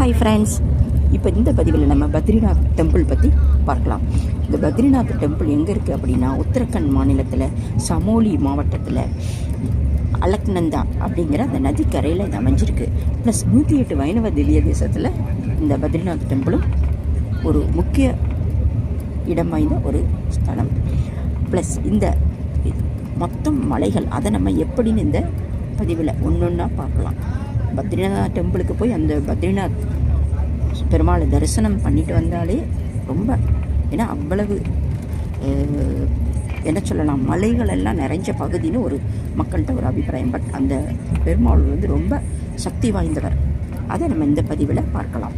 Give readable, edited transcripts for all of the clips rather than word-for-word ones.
Hi friends, இப்போ இந்த பதிவில் நம்ம பத்ரிநாத் டெம்பிள் பற்றி பார்க்கலாம். இந்த பத்ரிநாத் டெம்பிள் எங்கே இருக்குது அப்படின்னா, உத்தரகண்ட் மாநிலத்தில் சமோலி மாவட்டத்தில் அலக்நந்தா அப்படிங்கிற அந்த நதிக்கரையில் இது அமைஞ்சிருக்கு. ப்ளஸ் 108 வைணவ திவ்ய தேசத்தில் இந்த பத்ரிநாத் டெம்பிளும் ஒரு முக்கிய இடம் வாய்ந்த ஒரு ஸ்தலம். ப்ளஸ் இந்த மொத்தம் மலைகள், அதை நம்ம எப்படின்னு இந்த பதிவில் ஒன்றா பார்க்கலாம். பத்ரிநாத் டெம்பிளுக்கு போய் அந்த பத்ரிநாத் பெருமாளை தரிசனம் பண்ணிட்டு வந்தாலே ரொம்ப, ஏன்னா அவ்வளவு என்ன சொல்லலாம், மலைகள் எல்லாம் நிறைஞ்ச பகுதின்னு ஒரு மக்கள்கிட்ட ஒரு அபிப்பிராயம். பட் அந்த பெருமாள் வந்து ரொம்ப சக்தி வாய்ந்தவர். அதை நம்ம இந்த பதிவில் பார்க்கலாம்.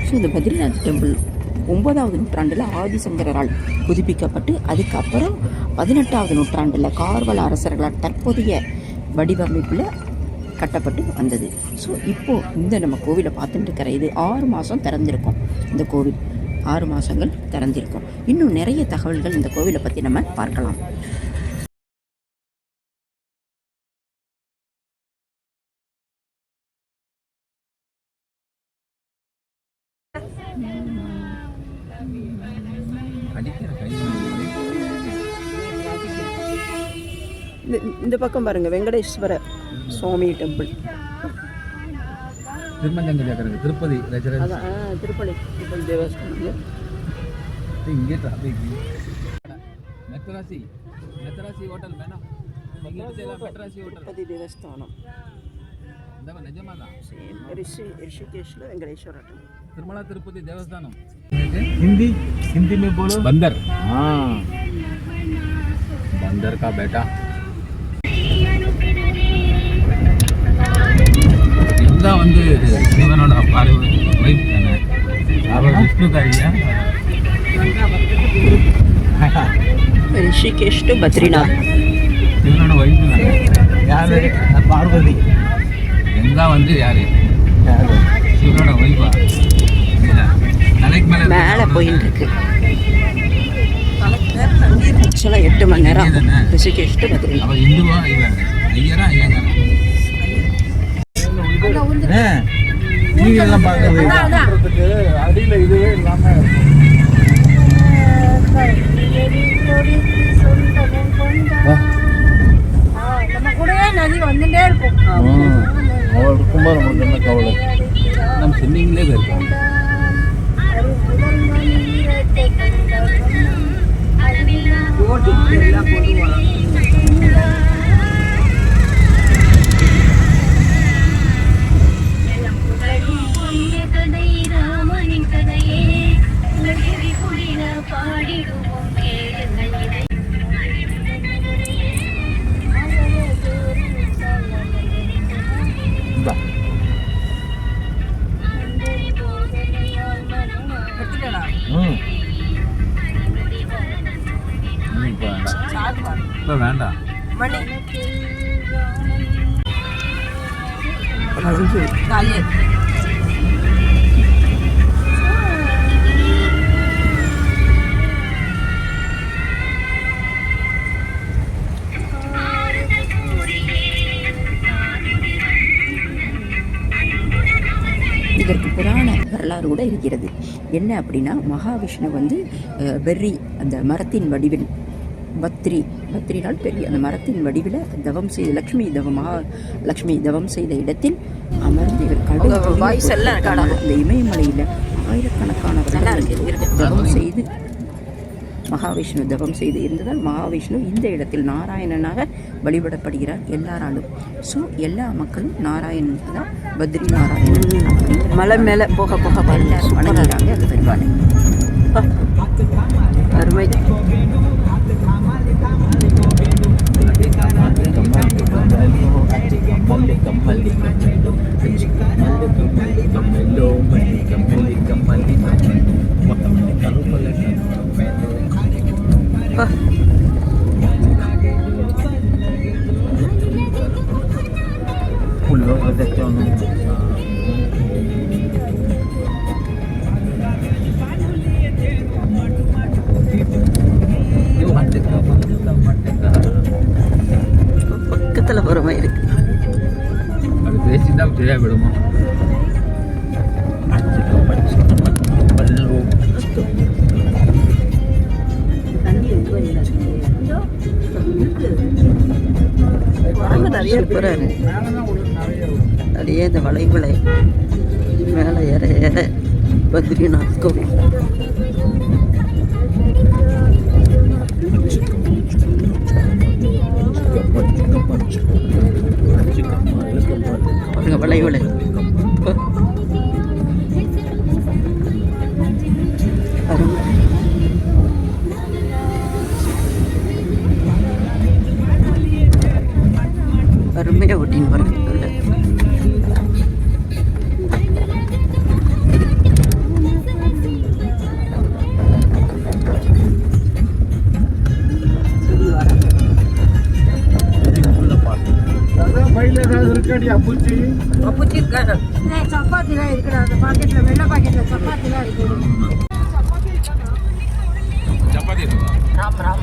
ஸோ இந்த பத்ரிநாத் டெம்பிள் 9வது நூற்றாண்டில் ஆதிசங்கரால் புதுப்பிக்கப்பட்டு, அதுக்கப்புறம் 18வது நூற்றாண்டில் கார்வல அரசர்களால் தற்போதைய வடிவமைப்பில் கட்டப்பட்டு வந்தது. ஸோ இப்போது இந்த நம்ம கோவிலை பார்த்துட்டு இருக்கிற இது 6 மாதம் திறந்திருக்கும். இந்த கோவில் 6 மாதங்கள் திறந்திருக்கும். இன்னும் நிறைய தகவல்கள் இந்த கோவிலை பற்றி நம்ம பார்க்கலாம். இந்த பக்கம் பாருங்க, வெங்கடேஸ்வர சுவாமி டெம்பிள். திருப்பதி திருப்பதி தேவஸ்தானம். திருப்பதி தேவஸ்தானம் ऋषिकेश्वर वेंकटेश्वर तिरुमला तिरुपति देवस्थानम. हिंदी में बोलो. बंदर. हाँ, बंदर का बेटा. இதுதான் வந்து சிவனோட வைஃப் தானே. அவர் விஷ்ணுகாரியா? ऋषिकेश टू बद्रीनाथ. சிவனோட வைஃப் தானே. யாரு? பார்வதி. கங்கா வந்து யாரு? சிவனோட வைஃபா? தலைக்கு மேலே போயிட்டு இருக்கு. ஆக்சுவலாக 8 மணி நேரம் ரிஷிகேஷ் டு பத்ரிநாத். அவள் இந்துவா? இவன் ஐயரா? ஐயங்கா? நீங்கெல்லாம் பார்க்கறதுக்கு அடியில் இதுவே இல்லாமல் நம்ம கூடவே நதி வந்துட்டே இருக்கும். அவள் இருக்கும்போது நம்மளுக்கு என்ன கவலை? நம்ம சொன்னீங்களே இருக்கோம். இப்போ வேண்டாம். இதற்கு புராண வரலாறு கூட இருக்கிறது. என்ன அப்படின்னா, மகாவிஷ்ணு வந்து பெர்ரி, அந்த மரத்தின் வடிவில், பத்ரினால் பெரிய அந்த மரத்தின் வடிவில் தவம் செய்த மகாலட்சுமி தவம் செய்த இடத்தில் அமர்ந்து இவர் கடவுள் அந்த இமயமலையில் ஆயிரக்கணக்கான தவம் செய்து மகாவிஷ்ணு தவம் செய்து இருந்ததால் மகாவிஷ்ணு இந்த இடத்தில் நாராயணனாக வழிபடப்படுகிறார் எல்லாராலும். ஸோ எல்லா மக்களும் நாராயணனுக்கு தான் பத்ரி நாராயணன் அப்படிங்கிற மலை மேலே போக எல்லாரும் வணங்குறாங்க அந்த பெருமாளை. அருமை. Yo, சூப்பராக இருக்கு. அப்படியே இந்த வளைவுகளை மேலே ஏற ஏற பத்ரிநாத் கோவில். பாருங்க வளைவுகளை. அருமை. அருமையாக ஓட்டின்னு பாருங்க. சப்பாத்திலாம் இருக்குடா அந்த பாக்கெட்டில், வெள்ளை பாக்கெட்டில் சப்பாத்திலாம் இருக்குது. சப்பாத்தி ராம் ராம்.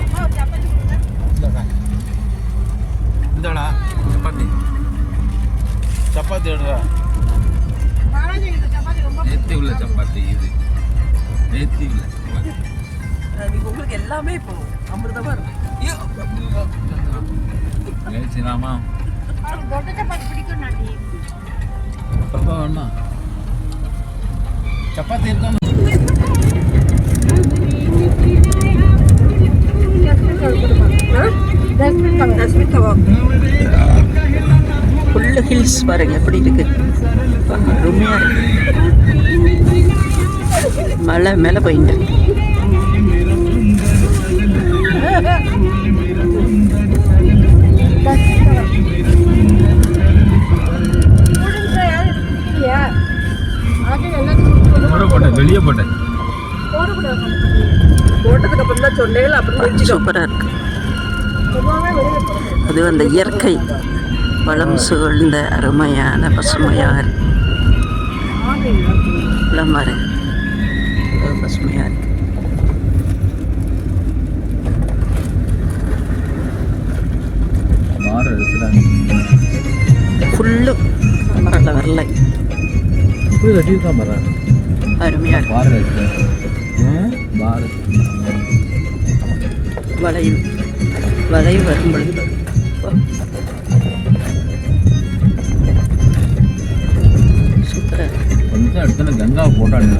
இந்தடா சப்பாத்தி சப்பாத்தி எடுறா. பாலாஜி இந்த சப்பாத்தி ரொம்ப நேத்தி உள்ள சப்பாத்தி இது. நேத்தி உள்ள சப்பாத்தி. உங்களுக்கு எல்லாமே இப்போ அமிர்தமாக இருக்கும். ராமா பொட்டை சப்பாத்தி பிடிக்கும் நாட்டி. பாப்பா வேணுமா சப்பாத்தி இருக்கா? ஃபுல்லு ஹில்ஸ் பாருங்க எப்படி இருக்கு. அருமையாக இருக்கு. மலை மேலே போயிட்டு வெளியே போட்டேன். போட்டதுக்கு அப்புறம் தான் சொன்னேன். அப்புறம் சூப்பராக இருக்கு. அது அந்த இயற்கை வளம் சூழ்ந்த அருமையான பசுமையாக இருக்கு. மாதிரி பசுமையாக இருக்கு. ஃபுல்லு வரல அருமையாக இருக்கு. வளைவு வளைவு வரும் பொழுது சூப்பராக கொஞ்சம் இடத்துல கங்கா போட்டாங்க.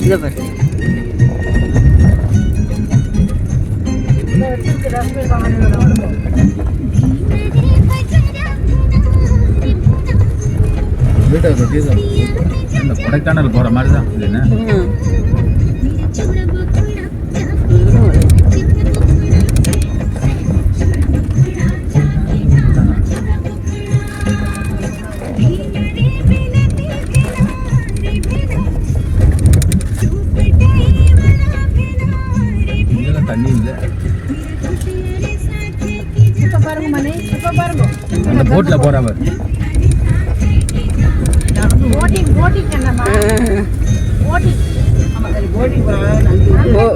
இதை பாரு. வீட்டை கட்டி இந்த கொடைக்கானல் போகிற மாதிரி தான் இது. என்ன தண்ணி இல்லை. அந்த போட்ல போறவர்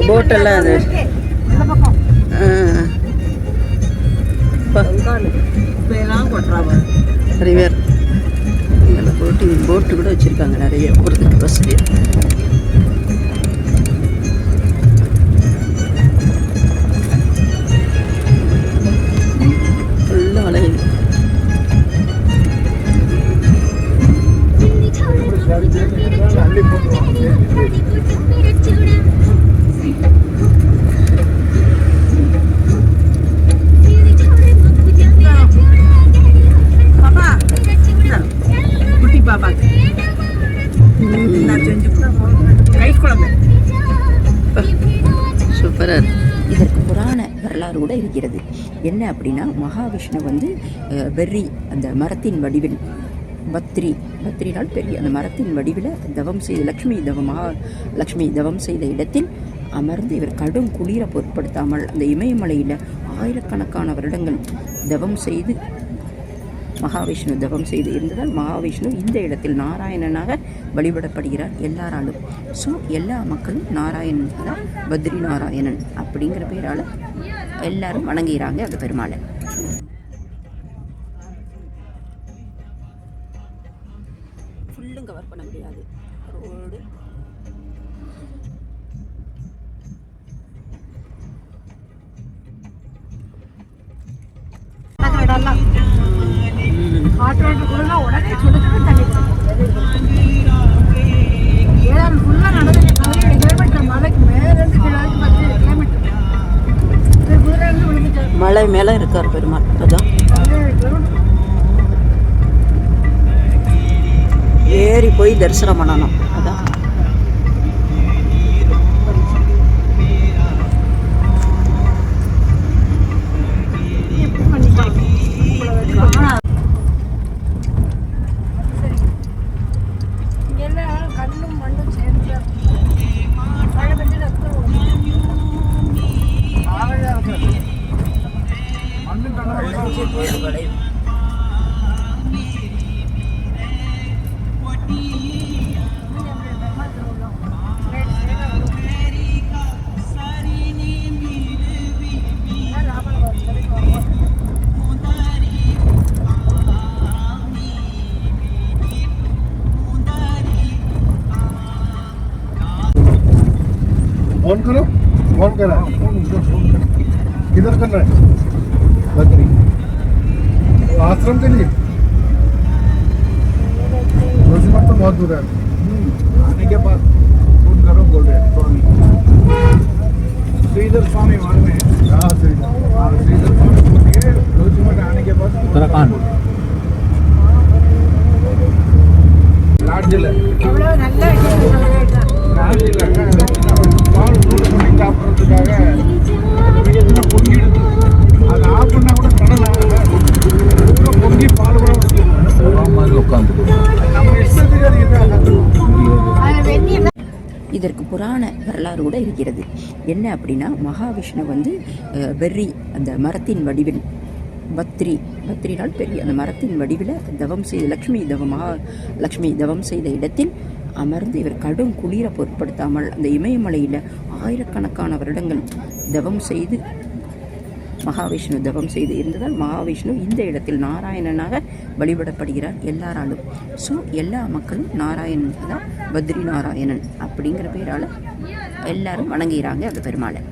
போட்டெல்லாம் அது ரிவர் போட்டு கூட வச்சிருக்காங்க நிறைய போகிறதுக்கு வசதி. ஃபுல்லாக அலையுது. குட்டி பாப்பா சூப்பராக இருக்கு. இதற்கு புராண வரலாறு கூட இருக்கிறது. என்ன அப்படின்னா மகாவிஷ்ணு வந்து வெர்ரி அந்த மரத்தின் வடிவில் பத்ரினால் பெரிய அந்த மரத்தின் வடிவில் தவம் செய்த லக்ஷ்மி தவம் செய்த இடத்தில் அமர்ந்து இவர் கடும் குளிர பொருட்படுத்தாமல் அந்த இமயமலையில் ஆயிரக்கணக்கான வருடங்கள் தவம் செய்து மகாவிஷ்ணு தவம் செய்து இருந்ததால் மகாவிஷ்ணு இந்த இடத்தில் நாராயணனாக வழிபடப்படுகிறார் எல்லாராலும். ஸோ எல்லா மக்களும் நாராயணன் பத்ரி நாராயணன் அப்படிங்கிற பேரால் எல்லாரும் வணங்குகிறாங்க அந்த பெருமாளை. ஃபுல்லும் கவர் பண்ண முடியாது. ரோடு எல்லாம் ஆட்டோட்டுக்குள்ள உடனே சுடுக்கு தண்ணி ஏழாவது ஃபுல்லாக நடந்து 17 கிலோமீட்டர் மலைக்கு மேலேருந்து கிலோமீட்டர் 10 கிலோமீட்டர் குதிரைலேருந்து விழுந்துட்டு மலை மேலே இருக்கார் பெருமாள். அதான் 17 கிலோமீட்டர் ஏறி போய் தரிசனம் பண்ணணும். அதான் இங்கெல்லாம் கல்லும் மண்ணும் சேர்ந்து மழை பெஞ்சு फोन करो, फोन करा, किधर कर रहा है? बकरी आश्रम के लिए रोजीमठ तो बहुत दूर है। आने के बाद फोन करो, बोल रहे हैं स्वामी श्रीधर स्वामी मालूम है? हाँ श्रीधर स्वामी बोलिए रोजीमठ आने के बाद उत्तराखंड लाट जिला எவ்வளோ நல்ல விஷயம் लाट जिला பால் சூடு பண்ணி சாப்பிட்றதுக்காக வீட்டில் பொங்கிடுது. அது ஆஃப் பண்ணால் கூட கடல் ஆகல பொங்கி பால் கூட மாதிரி உட்காந்து நம்ம இஷ்டத்துக்கு அது என்ன ஆகாது. வெந்நீர் இதற்கு புராண வரலாறு கூட இருக்கிறது. என்ன அப்படின்னா, மகாவிஷ்ணு வந்து வெர்ரி அந்த மரத்தின் வடிவில் பத்ரினால் பெரிய அந்த மரத்தின் வடிவில் தவம் செய்த லக்ஷ்மி தவம் செய்த இடத்தில் அமர்ந்து இவர் கடும் குளிர பொருட்படுத்தாமல் அந்த இமயமலையில் ஆயிரக்கணக்கான வருடங்கள் மகாவிஷ்ணு தவம் செய்து இருந்ததால் மகாவிஷ்ணு இந்த இடத்தில் நாராயணனாக வழிபடப்படுகிறார் எல்லாராலும். ஸோ எல்லா மக்களும் நாராயணன் தான் பத்ரி நாராயணன் அப்படிங்கிற பேரால் எல்லாரும் வணங்குகிறாங்க அந்த பெருமாளை.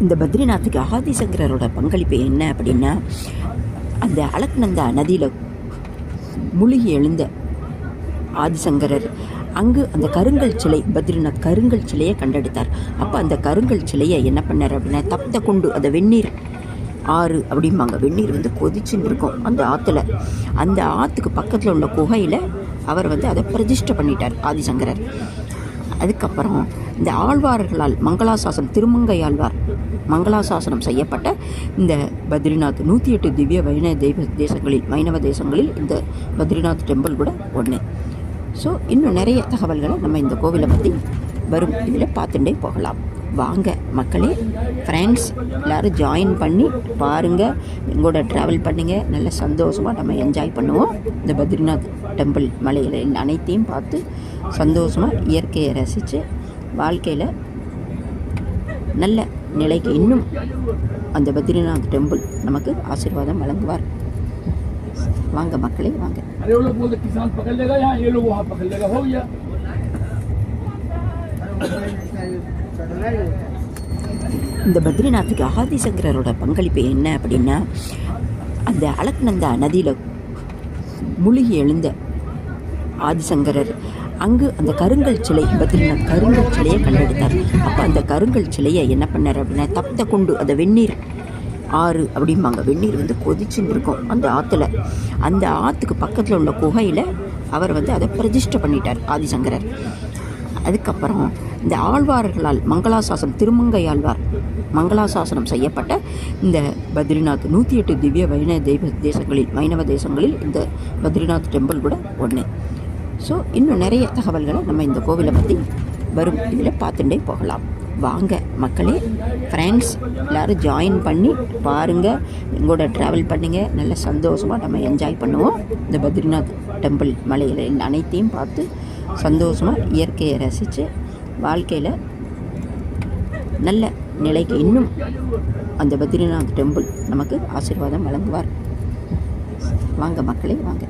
இந்த பத்ரிநாத்துக்கு ஆதிசங்கரோட பங்களிப்பு என்ன அப்படின்னா, அந்த அலக்நந்தா நதியில் முழுகி எழுந்த ஆதிசங்கரர் அங்கு அந்த கருங்கல் சிலை பத்ரிநாத் கருங்கல் சிலையை கண்டெடுத்தார். அப்போ அந்த கருங்கல் சிலையை என்ன பண்ணார் அப்படின்னா, தப்த குண்டு அந்த வெந்நீர் ஆறு அப்படிம்பாங்க, வெந்நீர் வந்து கொதிச்சுன்னு இருக்கும் அந்த ஆற்றுல. அந்த ஆற்றுக்கு பக்கத்தில் உள்ள குகையில் அவர் வந்து அதை பிரதிஷ்டை பண்ணிட்டார் ஆதிசங்கரர். அதுக்கப்புறம் இந்த ஆழ்வார்களால் திருமங்கையாழ்வார் மங்களாசாசனம் செய்யப்பட்ட இந்த பத்ரிநாத் 108 திவ்ய வைணவ தேசங்களில் இந்த பத்ரிநாத் டெம்பிள் கூட ஒன்று. ஸோ இன்னும் நிறைய தகவல்களை நம்ம இந்த கோவிலை பற்றி வரும் இதில் பார்த்துட்டே போகலாம். வாங்க மக்களே, ஃப்ரெண்ட்ஸ் எல்லோரும் ஜாயின் பண்ணி பாருங்கள், எங்களோட ட்ராவல் பண்ணுங்கள், நல்ல சந்தோஷமாக நம்ம என்ஜாய் பண்ணுவோம். இந்த பத்ரிநாத் டெம்பிள் மலையில் அனைத்தையும் பார்த்து சந்தோஷமாக இயற்கையை ரசித்து வாழ்க்கையில் நல்ல நிலைக்கு இன்னும் அந்த பத்ரிநாத் டெம்பிள் நமக்கு ஆசீர்வாதம் வழங்குவார். வாங்க மக்களே வாங்க. இந்த பத்ரிநாத்துக்கு ஆதிசங்கரோட பங்களிப்பு என்ன அப்படின்னா, அந்த அலக்நந்தா நதியில் முழுகி எழுந்த ஆதிசங்கரர் அங்கு அந்த கருங்கல் சிலை பத்ரிநாத் கருங்கல் சிலையை கண்டெடுத்தார். அப்போ அந்த கருங்கல் சிலையை என்ன பண்ணார் அப்படின்னா, தப்த குண்டு அந்த வெந்நீர் ஆறு அப்படிம்பாங்க, வெந்நீர் வந்து கொதிச்சுன்னு இருக்கும் அந்த ஆற்றுல. அந்த ஆற்றுக்கு பக்கத்தில் உள்ள குகையில் அவர் வந்து அதை பிரதிஷ்டை பண்ணிட்டார் ஆதிசங்கரர். அதுக்கப்புறம் இந்த ஆழ்வார்களால் திருமங்கையாழ்வார் மங்களாசாசனம் செய்யப்பட்ட இந்த பத்ரிநாத் 108 திவ்ய வைணவ தேசங்களில் இந்த பத்ரிநாத் டெம்பிள் கூட ஒன்று. ஸோ இன்னும் நிறைய தகவல்களை நம்ம இந்த கோவிலை பற்றி வரும் இதில் பார்த்துட்டே போகலாம். வாங்க மக்களே, ஃப்ரெண்ட்ஸ் எல்லோரும் ஜாயின் பண்ணி பாருங்கள், எங்களோட ட்ராவல் பண்ணுங்கள், நல்ல சந்தோஷமாக நம்ம என்ஜாய் பண்ணுவோம். இந்த பத்ரிநாத் டெம்பிள் மலையில் அனைத்தையும் பார்த்து சந்தோஷமாக இயற்கையை ரசித்து வாழ்க்கையில் நல்ல நிலைக்கு இன்னும் அந்த பத்ரிநாத் டெம்பிள் நமக்கு ஆசீர்வாதம் வழங்குவார். வாங்க மக்களே வாங்க.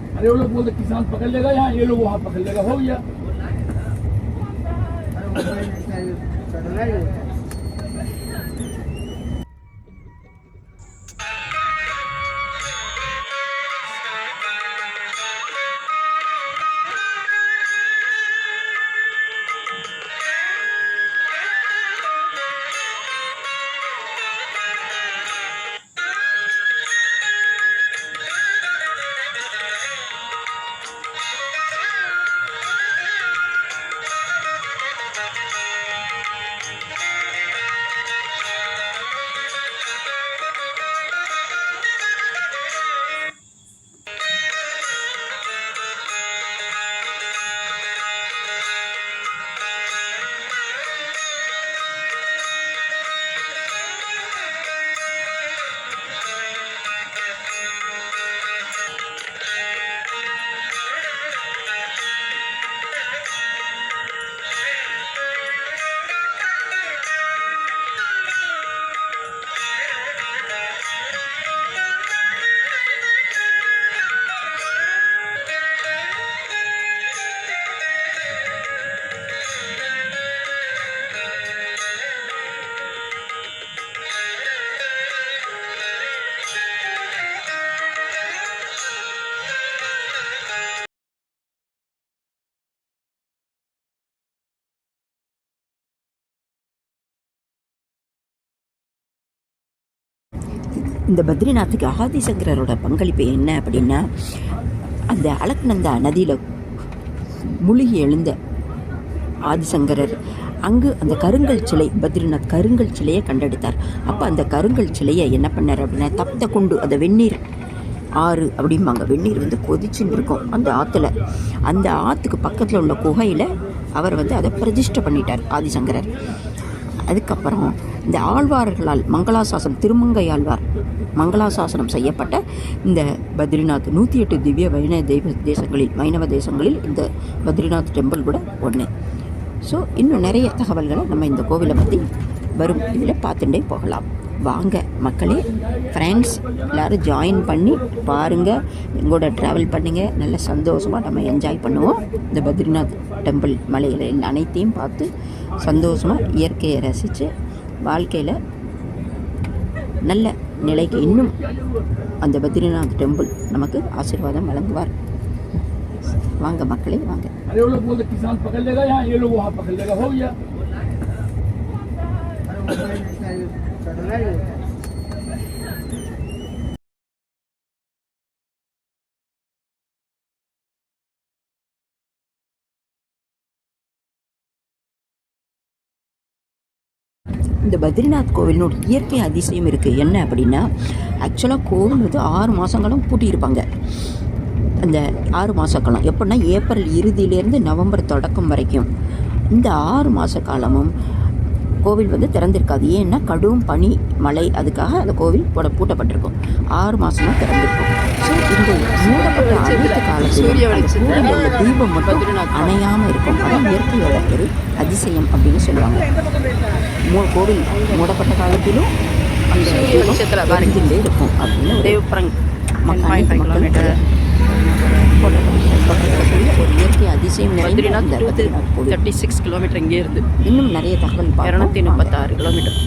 இந்த பத்ரிநாத்துக்கு ஆதிசங்கரோட பங்களிப்பு என்ன அப்படின்னா, அந்த அலக்நந்தா நதியில் முழுகி எழுந்த ஆதிசங்கரர் அங்கு அந்த கருங்கல் சிலை, பத்ரிநாத் கருங்கல் சிலையை கண்டெடுத்தார். அப்போ அந்த கருங்கல் சிலையை என்ன பண்ணார் அப்படின்னா, தப்த கொண்டு அந்த வெந்நீர் ஆறு அப்படிம்பாங்க, வெந்நீர் வந்து கொதிச்சுன்னு இருக்கும் அந்த ஆற்றுல, அந்த ஆற்றுக்கு பக்கத்தில் உள்ள குகையில் அவர் வந்து அதை பிரதிஷ்டை பண்ணிட்டார் ஆதிசங்கரர். அதுக்கப்புறம் இந்த ஆழ்வார்களால் மங்களாசாசனம், திருமங்கை ஆழ்வார் மங்களாசாசனம் செய்யப்பட்ட இந்த பத்ரிநாத் 108 திவ்ய வைணவ தேசங்களில் இந்த பத்ரிநாத் டெம்பிள் கூட ஒன்று. ஸோ இன்னும் நிறைய தகவல்களை நம்ம இந்த கோவிலை பற்றி வரும் இதில் பார்த்துட்டே போகலாம். வாங்க மக்களே, ஃப்ரெண்ட்ஸ் எல்லோரும் ஜாயின் பண்ணி பாருங்கள், எங்கூட ட்ராவல் பண்ணுங்கள், நல்ல சந்தோஷமாக நம்ம என்ஜாய் பண்ணுவோம். இந்த பத்ரிநாத் டெம்பிள் மலைகள் அனைத்தையும் பார்த்து சந்தோஷமாக இயற்கையை ரசித்து வாழ்க்கையில் நல்ல நிலைக்கு இன்னும் அந்த பத்ரிநாத் டெம்பிள் நமக்கு ஆசீர்வாதம் வழங்குவார். வாங்க மக்களே, வாங்க. இந்த பத்ரிநாத் கோவில்னு ஒரு இயற்கை அதிசயம் இருக்குது. என்ன அப்படின்னா, ஆக்சுவலாக கோவில் வந்து 6 மாதங்களும் பூட்டியிருப்பாங்க. அந்த 6 மாதக்காலம் எப்படின்னா ஏப்ரல் இறுதியிலேருந்து நவம்பர் தொடக்கம் வரைக்கும் இந்த 6 மாத காலமும் கோவில் வந்து திறந்திருக்காது. ஏன்னா கடும் பனி மழை, அதுக்காக அந்த கோவில் பூட்டப்பட்டிருக்கும். 6 மாதமாக திறந்திருக்கும். ஸோ இந்த மூடப்பட்ட அனைத்து காலத்திலும் தீபம் மட்டும் அணையாமல் இருக்கும். அதான் இயற்கையோட ஒரு அதிசயம் அப்படின்னு சொல்லுவாங்க. கோவில் மூடப்பட்ட காலத்திலும் அந்த தீபம் வரைஞ்சுட்டே இருக்கும் அப்படின்னு மக்கள் ஒரு இயற்கை அதிசயம். பத்ரிநாத் 36 கிலோமீட்டர் இங்கே இருந்து இன்னும் நிறைய தகவல் 236 கிலோமீட்டர்.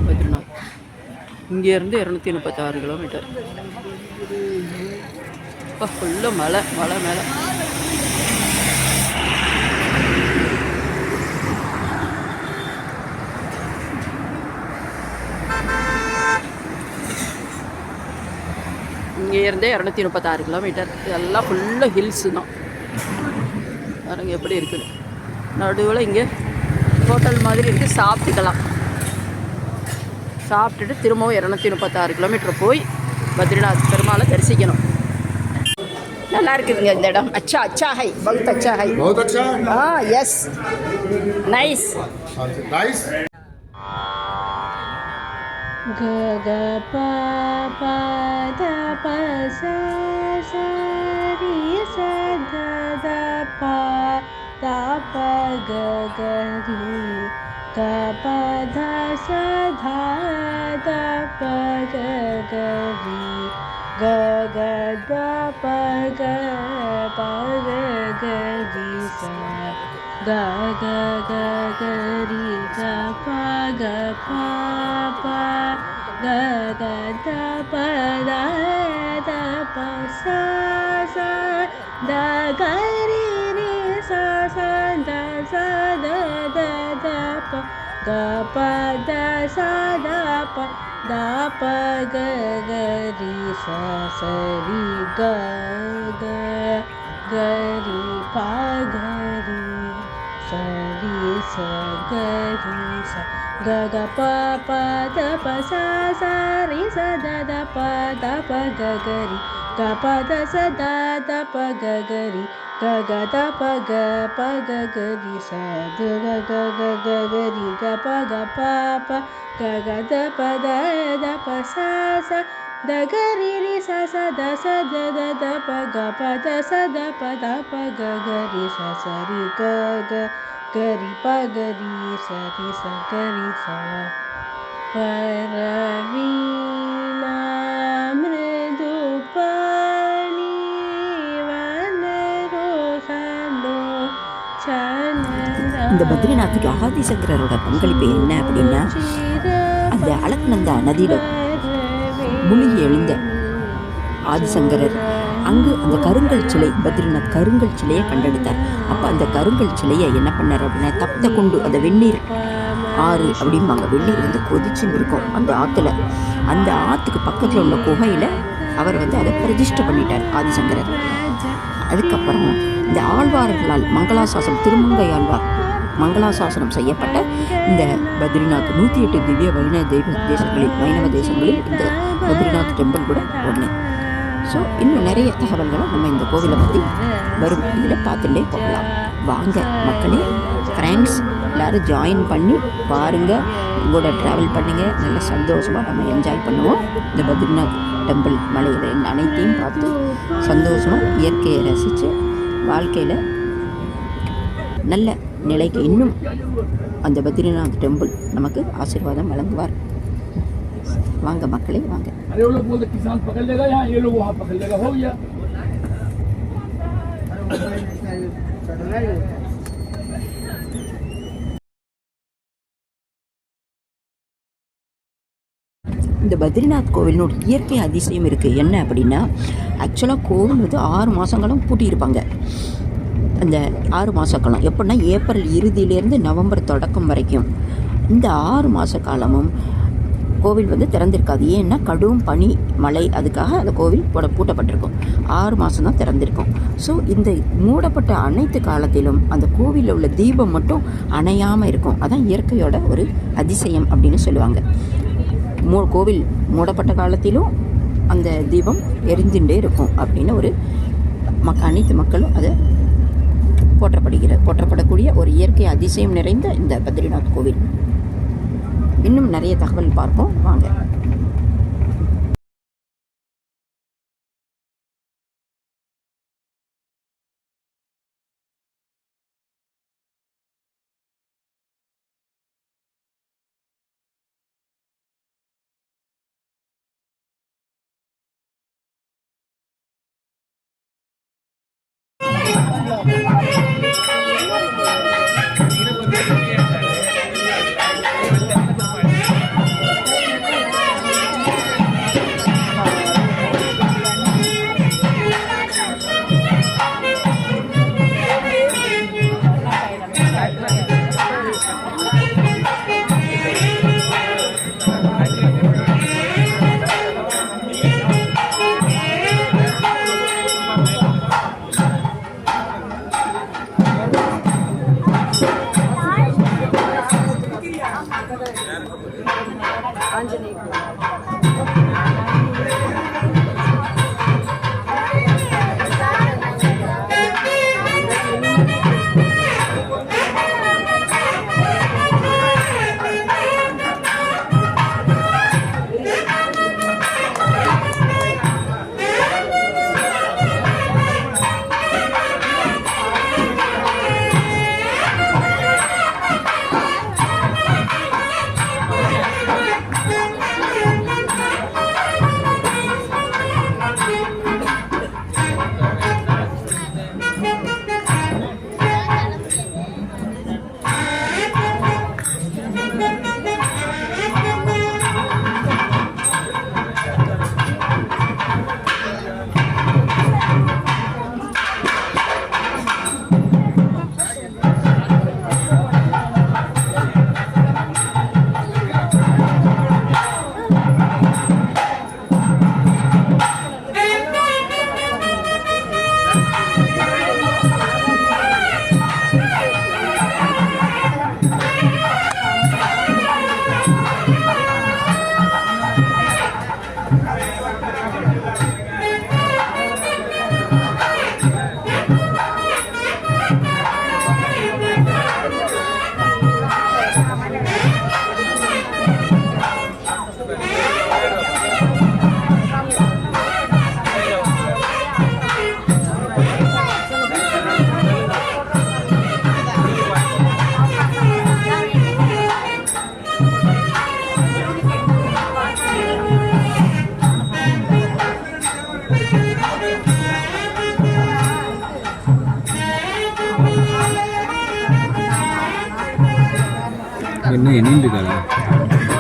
பத்ரிநாத் இங்கேருந்து 236 கிலோமீட்டர். இப்போ ஃபுல்லாக மலை மேலே. இங்கேருந்தே 236 கிலோமீட்டர். இதெல்லாம் ஃபுல்லாக ஹில்ஸு தான். பாருங்க எப்படி இருக்குது. நடுவில் இங்கே ஹோட்டல் மாதிரி இருக்குது, சாப்பிட்டுக்கலாம். சாப்பிட்டுட்டு திரும்பவும் 236 கிலோமீட்டர் போய் பத்ரிநாத் பெருமாளை தரிசிக்கணும். நல்லா இருக்குதுங்க இந்த இடம். அச்சா அச்சா ஹை, பகுத் அச்சா ஹை, बहुत अच्छा है। हाँ यस नाइस। नाइस। ग ग प प ध प स स रि स द द प द प ग ग रि ग प ध स ध द प ग ग रि ग ग द प ग प ग ग रि स ग ग ग ग रि ग प ग प प ग ग द प द द प स स द ग रि रि स स द स द द द प ग प द स द प द प ग ग रि स स रि ग ग ग रि प ग रि स रि स ग रि स ग ग प प द प स स रि स द द प द प ग ग रि ग प द स द द प ग ग रि ग ग द प ग प ग ग रि स द ग ग ग ग ग रि ग प ग प प ग ग द प द द प स स द ग रि रि स स द स द द द प ग प द स द प द प ग ग रि स स रि ग ग ग रि प ग रि स रि स ग रि स परवीना मृदु पानी वनरो सलो இந்த பத்ரிநாத்துக்கு ஆதிசங்கரோட பங்களிப்பு என்ன அப்படின்னா, அந்த அலக்நந்தா நதியில் முழுகி எழுந்த ஆதிசங்கரர் அங்கு அந்த கருங்கல் சிலை, பத்ரிநாத் கருங்கல் சிலையை கண்டெடுத்தார். அப்போ அந்த கருங்கல் சிலையை என்ன பண்ணார் அப்படின்னா, தப்த கொண்டு அந்த வெந்நீர் ஆறு அப்படிம்பாங்க. வெந்நீர் வந்து கொதிச்சுன்னு இருக்கும் அந்த ஆற்றுல. அந்த ஆற்றுக்கு பக்கத்தில் உள்ள குகையில் அவர் வந்து அதை பிரதிஷ்டை பண்ணிட்டார் ஆதிசங்கரர். அதுக்கப்புறம் இந்த ஆழ்வார்களால் மங்களாசாசனம், திருமங்கை ஆழ்வார் மங்களாசாசனம் செய்யப்பட்ட இந்த பத்ரிநாத் 108 திவ்ய வைணவ தேசங்களில் இந்த பத்ரிநாத் டெம்பிள் கூட ஒன்று. ஸோ இன்னும் நிறைய தகவல்களை நம்ம இந்த கோவிலை பற்றி வரும் இதில் பார்த்துட்டே போகலாம். வாங்க மக்களே, ஃப்ரெண்ட்ஸ் எல்லோரும் ஜாயின் பண்ணி பாருங்கள், உங்களோட ட்ராவல் பண்ணுங்கள், நல்ல சந்தோஷமாக நம்ம என்ஜாய் பண்ணுவோம். இந்த பத்ரிநாத் டெம்பிள் மலையில் அனைத்தையும் பார்த்து சந்தோஷமாக இயற்கையை ரசித்து வாழ்க்கையில் நல்ல நிலைக்கு இன்னும் அந்த பத்ரிநாத் டெம்பிள் நமக்கு ஆசீர்வாதம் வழங்குவார். வாங்க மக்களே வாங்க. இந்த பத்ரிநாத் கோவில்னு ஒரு இயற்கை அதிசயம் இருக்குது. என்ன அப்படின்னா, ஆக்சுவலாக கோவில் வந்து 6 மாதங்களும் பூட்டியிருப்பாங்க. அந்த 6 மாதக்காலம் எப்படின்னா ஏப்ரல் இறுதியிலேருந்து நவம்பர் தொடக்கம் வரைக்கும் இந்த 6 மாத காலமும் கோவில் வந்து திறந்திருக்காது. ஏன்னா கடும் பனி மழை, அதுக்காக அந்த கோவில் பூட்டப்பட்டிருக்கும். 6 மாதம் தான் திறந்திருக்கும். ஸோ இந்த மூடப்பட்ட அனைத்து காலத்திலும் அந்த கோவிலில் உள்ள தீபம் மட்டும் அணையாமல் இருக்கும். அதான் இயற்கையோட ஒரு அதிசயம் அப்படின்னு சொல்லுவாங்க. கோவில் மூடப்பட்ட காலத்திலும் அந்த தீபம் எரிந்துட்டே இருக்கும் அப்படின்னு ஒரு அனைத்து மக்களும் அதை போற்றப்படக்கூடிய ஒரு இயற்கை அதிசயம் நிறைந்த இந்த பத்ரிநாத் கோவில். இன்னும் நிறைய தகவல் பார்ப்போம் வாங்க.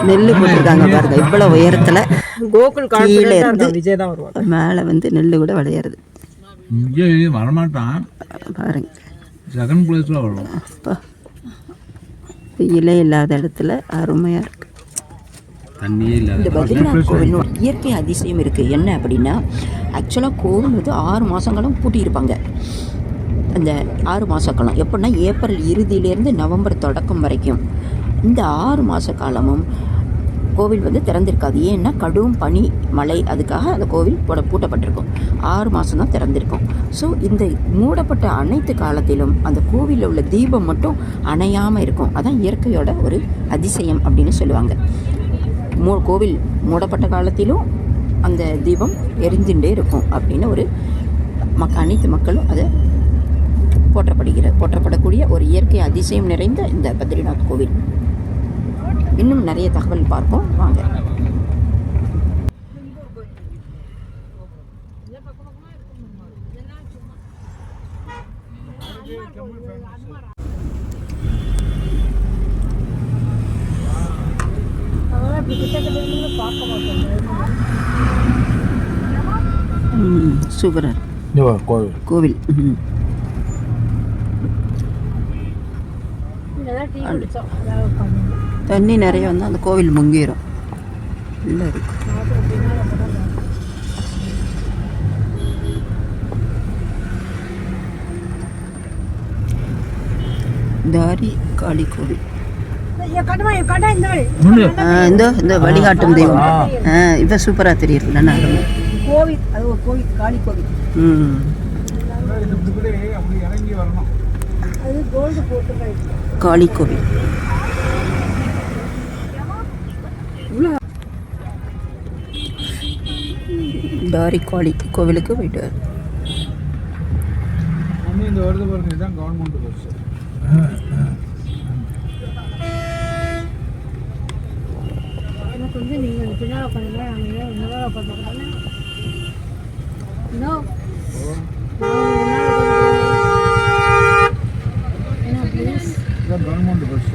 நெல் போட்டிருக்காங்க பாருங்க, இவ்வளவு உயரத்துல கோகுல் கீழே இருந்து விஜய் தான் வருவாங்க. மேலே வந்து நெல் கூட விளையாடுது. விஜய் வரமாட்டான் பாருங்க, செகண்ட் பிளேஸ்ல வருவான். அப்பா இலை இல்லாத இடத்துல அருமையாக இருக்குது. தண்ணியே இந்த இல்லாத பத்ரிநாத் கோவில் இயற்கை அதிசயம் இருக்குது. என்ன அப்படின்னா, ஆக்சுவலாக கோவில் வந்து 6 மாதங்களும் பூட்டியிருப்பாங்க. அந்த 6 மாத காலம் எப்படின்னா ஏப்ரல் இறுதியிலேருந்து நவம்பர் தொடக்கம் வரைக்கும் இந்த 6 மாத காலமும் கோவில் வந்து திறந்திருக்காது. ஏன்னா கடும் பனி மழை, அதுக்காக அந்த கோவில் பூட்டப்பட்டிருக்கும். 6 மாதம் தான் திறந்திருக்கும். ஸோ இந்த மூடப்பட்ட அனைத்து காலத்திலும் அந்த கோவிலில் உள்ள தீபம் மட்டும் அணையாமல் இருக்கும். அதான் இயற்கையோட ஒரு அதிசயம் அப்படின்னு சொல்லுவாங்க. கோவில் மூடப்பட்ட காலத்திலும் அந்த தீபம் எரிந்துட்டே இருக்கும் அப்படின்னு ஒரு அனைத்து மக்களும் அதை போற்றப்படக்கூடிய ஒரு இயற்கை அதிசயம் நிறைந்த இந்த பத்ரிநாத் கோவில். இன்னும் நிறைய தகவல் பார்ப்போம் வாங்க. சூப்பராக கோவில். தண்ணி நிறைய வந்து அந்த கோவில் முங்கிடும். இல்லை இருக்கு தாரி காளி கோவில். இந்த வழிகாட்டும் தெய்வம் இப்போ சூப்பராக தெரியுது. நல்லா கோவில், அது ஒரு கோவில், காளி கோவில். காளி கோவில். தாரி காளி கோவிலுக்கு போயிட்டு வரும். இந்த வருது பாருங்க, இதுதான் கவர்மெண்ட் பஸ். கொஞ்சம் நீங்கள் பின்னால் உட்காந்துல நாங்கள் இன்னொரு உட்காந்து இன்னும் என்ன ப்ளீஸ், கவர்மெண்ட் பஸ்.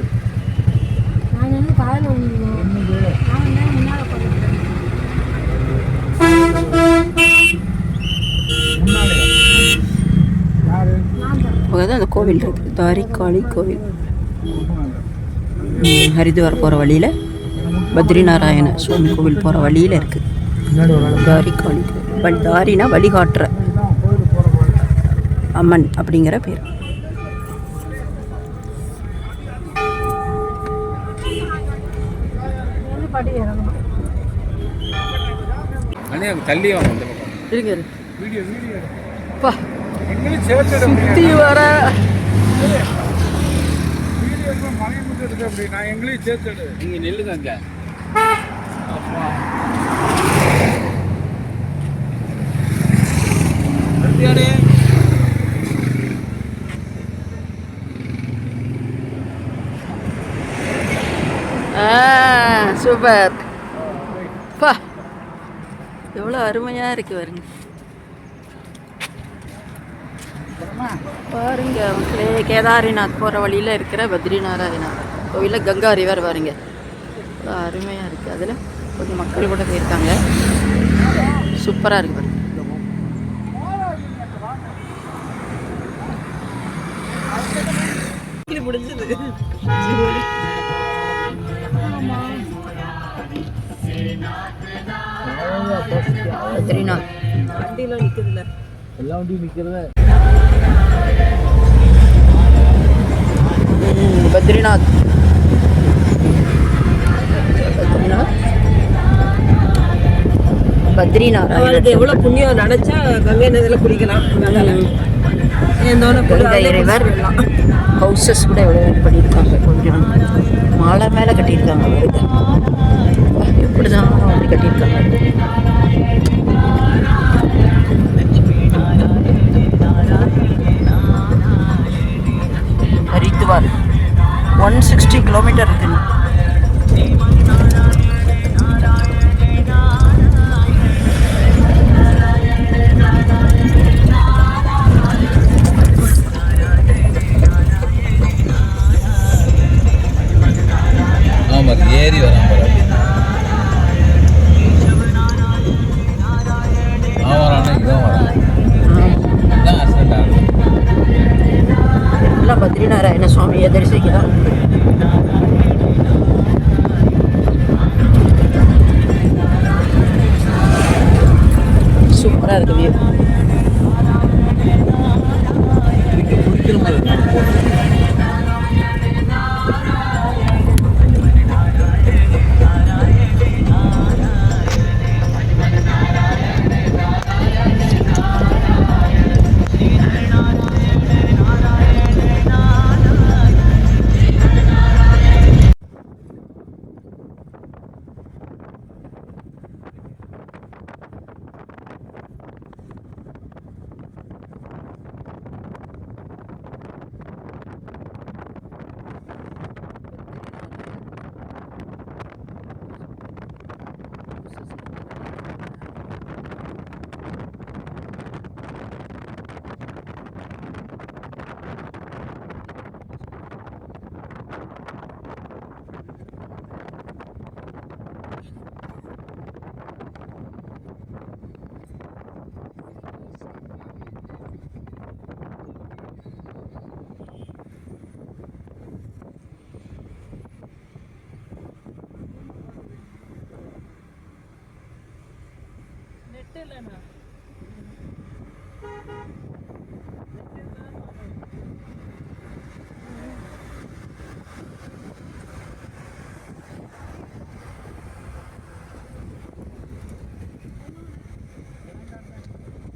நாங்கள் வந்து காலையில் வந்துடுவோம். நாங்கள் முன்னால் உட்காந்துருக்கோம். தான் அந்த கோவில் இருக்குது. தாரி காளி கோவில். ஹரித்வார் போகிற வழியில் பத்ரிநாராயண சுவாமி கோவில் போகிற வழியில் இருக்குது தாரி காளி கோவில். தாரினா வழிகாட்டுற அம்மன் அப்படிங்கிற பேர். தள்ளி சுற்றி வர நான் எங்களையும் சேர்த்து நீங்க நெல்லுங்க. சூப்பர். எவ்வளோ அருமையாக இருக்கு பாருங்க. பாருங்க மக்களே, கேதாரிநாத் போகிற வழியில் இருக்கிற பத்ரிநாராயணா கோவிலில் கங்கா ரிவர் பாருங்க. எவ்வளோ அருமையாக இருக்குது. அதில் கொஞ்சம் மக்கள் கூட போயிருக்காங்க. சூப்பராக இருக்குது பாருங்க. முடிஞ்சது பத்ரிநாத் வண்டியில் நிற்குதுல்ல, எல்லா வண்டியும் நிற்கிறத. பத்ரிநாத் பத்ரிநாத் எவ்வளோ புண்ணியம் நினைச்சா கங்கை நதியில் குளிக்கலாம். கங்கை ரிவர் ஹவுசஸ் கூட எவ்வளோ பண்ணியிருக்காங்க. கொஞ்சம் மாலை மேலே கட்டியிருக்காங்க. எப்படி தான் அப்படி கட்டியிருக்காங்க. ஹரித்வார் 160 கிலோமீட்டர் இருக்குன்னு. ஏறி வரான் எல்லாம் பத்ரிநாராயண சுவாமியை தரிசிக்கலாம். சூப்பராக இருக்கு வியூ. குடிக்கிற மாதிரி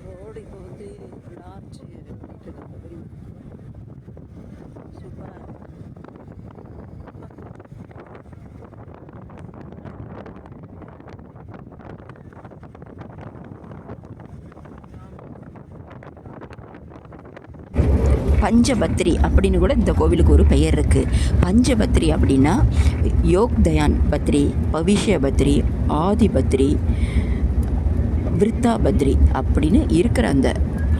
ரோடு இப்போ வந்து லார்ஜ் சூப்பராக இருக்கு. பஞ்சபத்ரி அப்படின்னு கூட இந்த கோவிலுக்கு ஒரு பெயர் இருக்குது. பஞ்சபத்ரி அப்படின்னா யோக் தயான் பத்ரி, பவிஷ்ய பத்ரி, ஆதி பத்ரி, விருத்தா பத்ரி அப்படின்னு இருக்கிற அந்த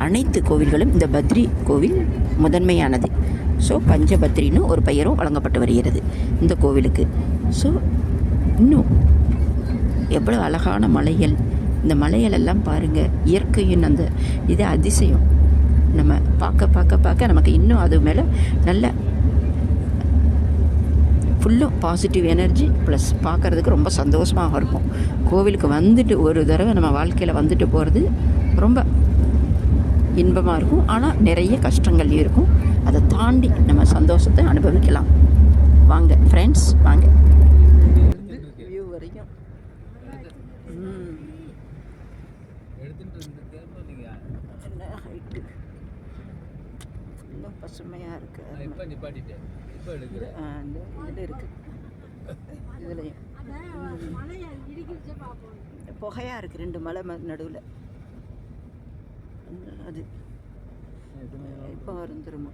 அனைத்து கோவில்களும் இந்த பத்ரி கோவில் முதன்மையானது. ஸோ பஞ்சபத்ரின்னு ஒரு பெயரும் வழங்கப்பட்டு வருகிறது இந்த கோவிலுக்கு. ஸோ இன்னும் எவ்வளோ அழகான மலைகள், இந்த மலைகளெல்லாம் பாருங்கள், இயற்கையின் அந்த இது அதிசயம். நம்ம பார்க்க நமக்கு இன்னும் அது மேலே நல்ல ஃபுல்லும் பாசிட்டிவ் எனர்ஜி ப்ளஸ் பார்க்குறதுக்கு ரொம்ப சந்தோஷமாக இருக்கும். கோவிலுக்கு வந்துட்டு ஒரு தடவை நம்ம வாழ்க்கையில் வந்துட்டு போகிறது ரொம்ப இன்பமாக இருக்கும். ஆனால் நிறைய கஷ்டங்கள் இருக்கும். அதை தாண்டி நம்ம சந்தோஷத்தை அனுபவிக்கலாம். வாங்க ஃப்ரெண்ட்ஸ், வாங்க. வியூ வரைக்கும் என்ன ஹைட்டு ஃபுல்லாக பசுமையாக இருக்குது. இந்த இதில் இருக்குது, இதுலையும் புகையாக இருக்குது. 2 மலை நடுவில் அது இப்போ வரும். திரும்ப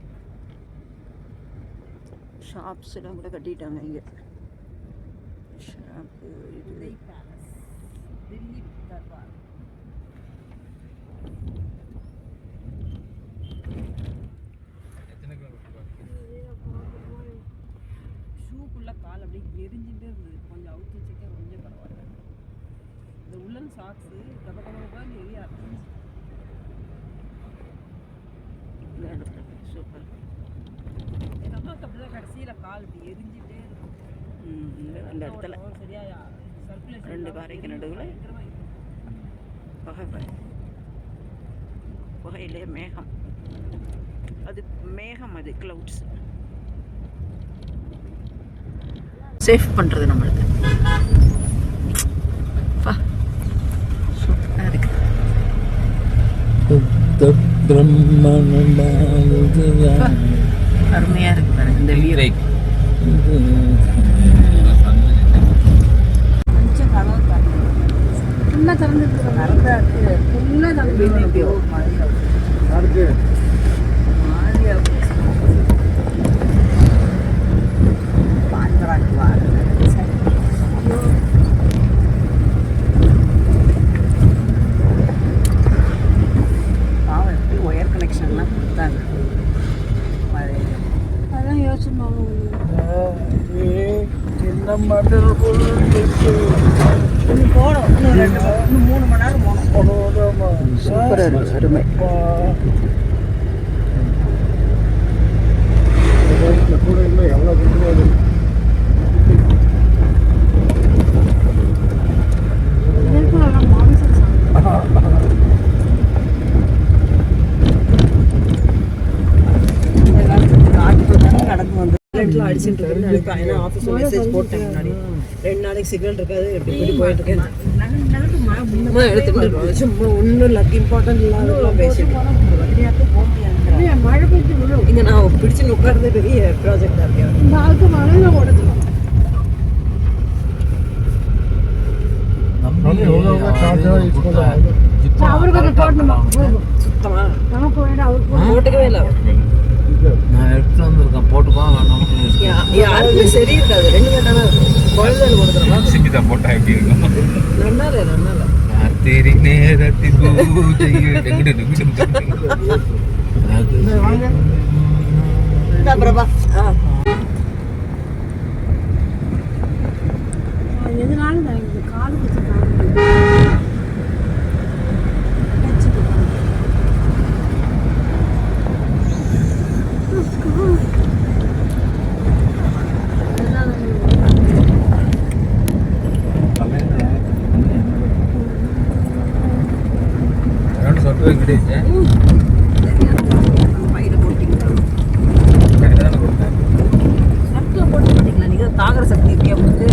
ஷாப்ஸ்லாம் கூட கட்டிட்டாங்க இங்கே. ஷாப்பு இது ஷூக்குள்ள கால் அப்படியே எரிஞ்சுட்டே இருந்தது. கொஞ்சம் அவுத்து வச்சுக்க கொஞ்சம் பரவாயில்ல. இந்த உள்ளன் சாக்ஸு கப கபன்னு எரிய ஆரம்பிச்சு. சூப்பர். எங்கள் அம்மாவுக்கு அப்படிதான் கடைசியில் கால் இப்படி எரிஞ்சுட்டே இருக்கும். அந்த இடத்துல சரியா சர்க்குலேஷன் 2 பாறைக்கு நடுவில் புகையிலே மேகம். அது மேகம், அது க்ளவுட்ஸ் சேஃப் பண்ணுறது நம்மளுக்கு. சூப்பராக இருக்கு. அருமையாக இருக்கு பாருங்க இந்த வியூ. ஃபுல்லாக திறந்துட்டு ஃபுல்லாக திறந்து ஒயர் கனெக்ஷன்லாம் கொடுத்தாங்க. அதான் யோசனை சின்ன மண்டல் போகணும். இன்னும் 3 மணி நேரம் போகணும். சூப்பராக இருக்கு, அருமை. கூட இன்னும் எவ்வளோ ஃபுல்லாக அடிச்சுட்டு இருக்குன்னு நினைப்பேன். ஏன்னா ஆஃபீஸில் மெசேஜ் போட்டேன் முன்னாடி 2 நாளைக்கு சிக்னல் இருக்காது, எப்படி போய் போயிட்டு இருக்கேன். சும்மா எடுத்துட்டு இருக்கோம், சும்மா ஒன்றும் இல்லை, இம்பார்ட்டன்ட் இல்லாததெல்லாம் பேசிட்டு இங்கே நான் பிடிச்சு உட்கார்றது பெரிய ப்ராஜெக்டாக இருக்கேன். சுத்தமா போட்டுக்கவே இல்லை. நான் எடுத்து வந்திருக்கேன், போட்டுப்பா யாருக்குமே சரி இருக்காது, 2 பேர் தானே குழந்தைகள் கொடுக்குறோம். சிங்கிதா போட்டா எப்படி இருக்கும்? நன்னால ராத்திரி நேரத்தில் பிரபா எதனாலும் இந்த காலு பயிரை போட்டிங்களா, சட்டில் போட்டு போட்டிங்களா? நீங்கள் தாங்குற சக்தி இருக்கியா உங்களுக்கு?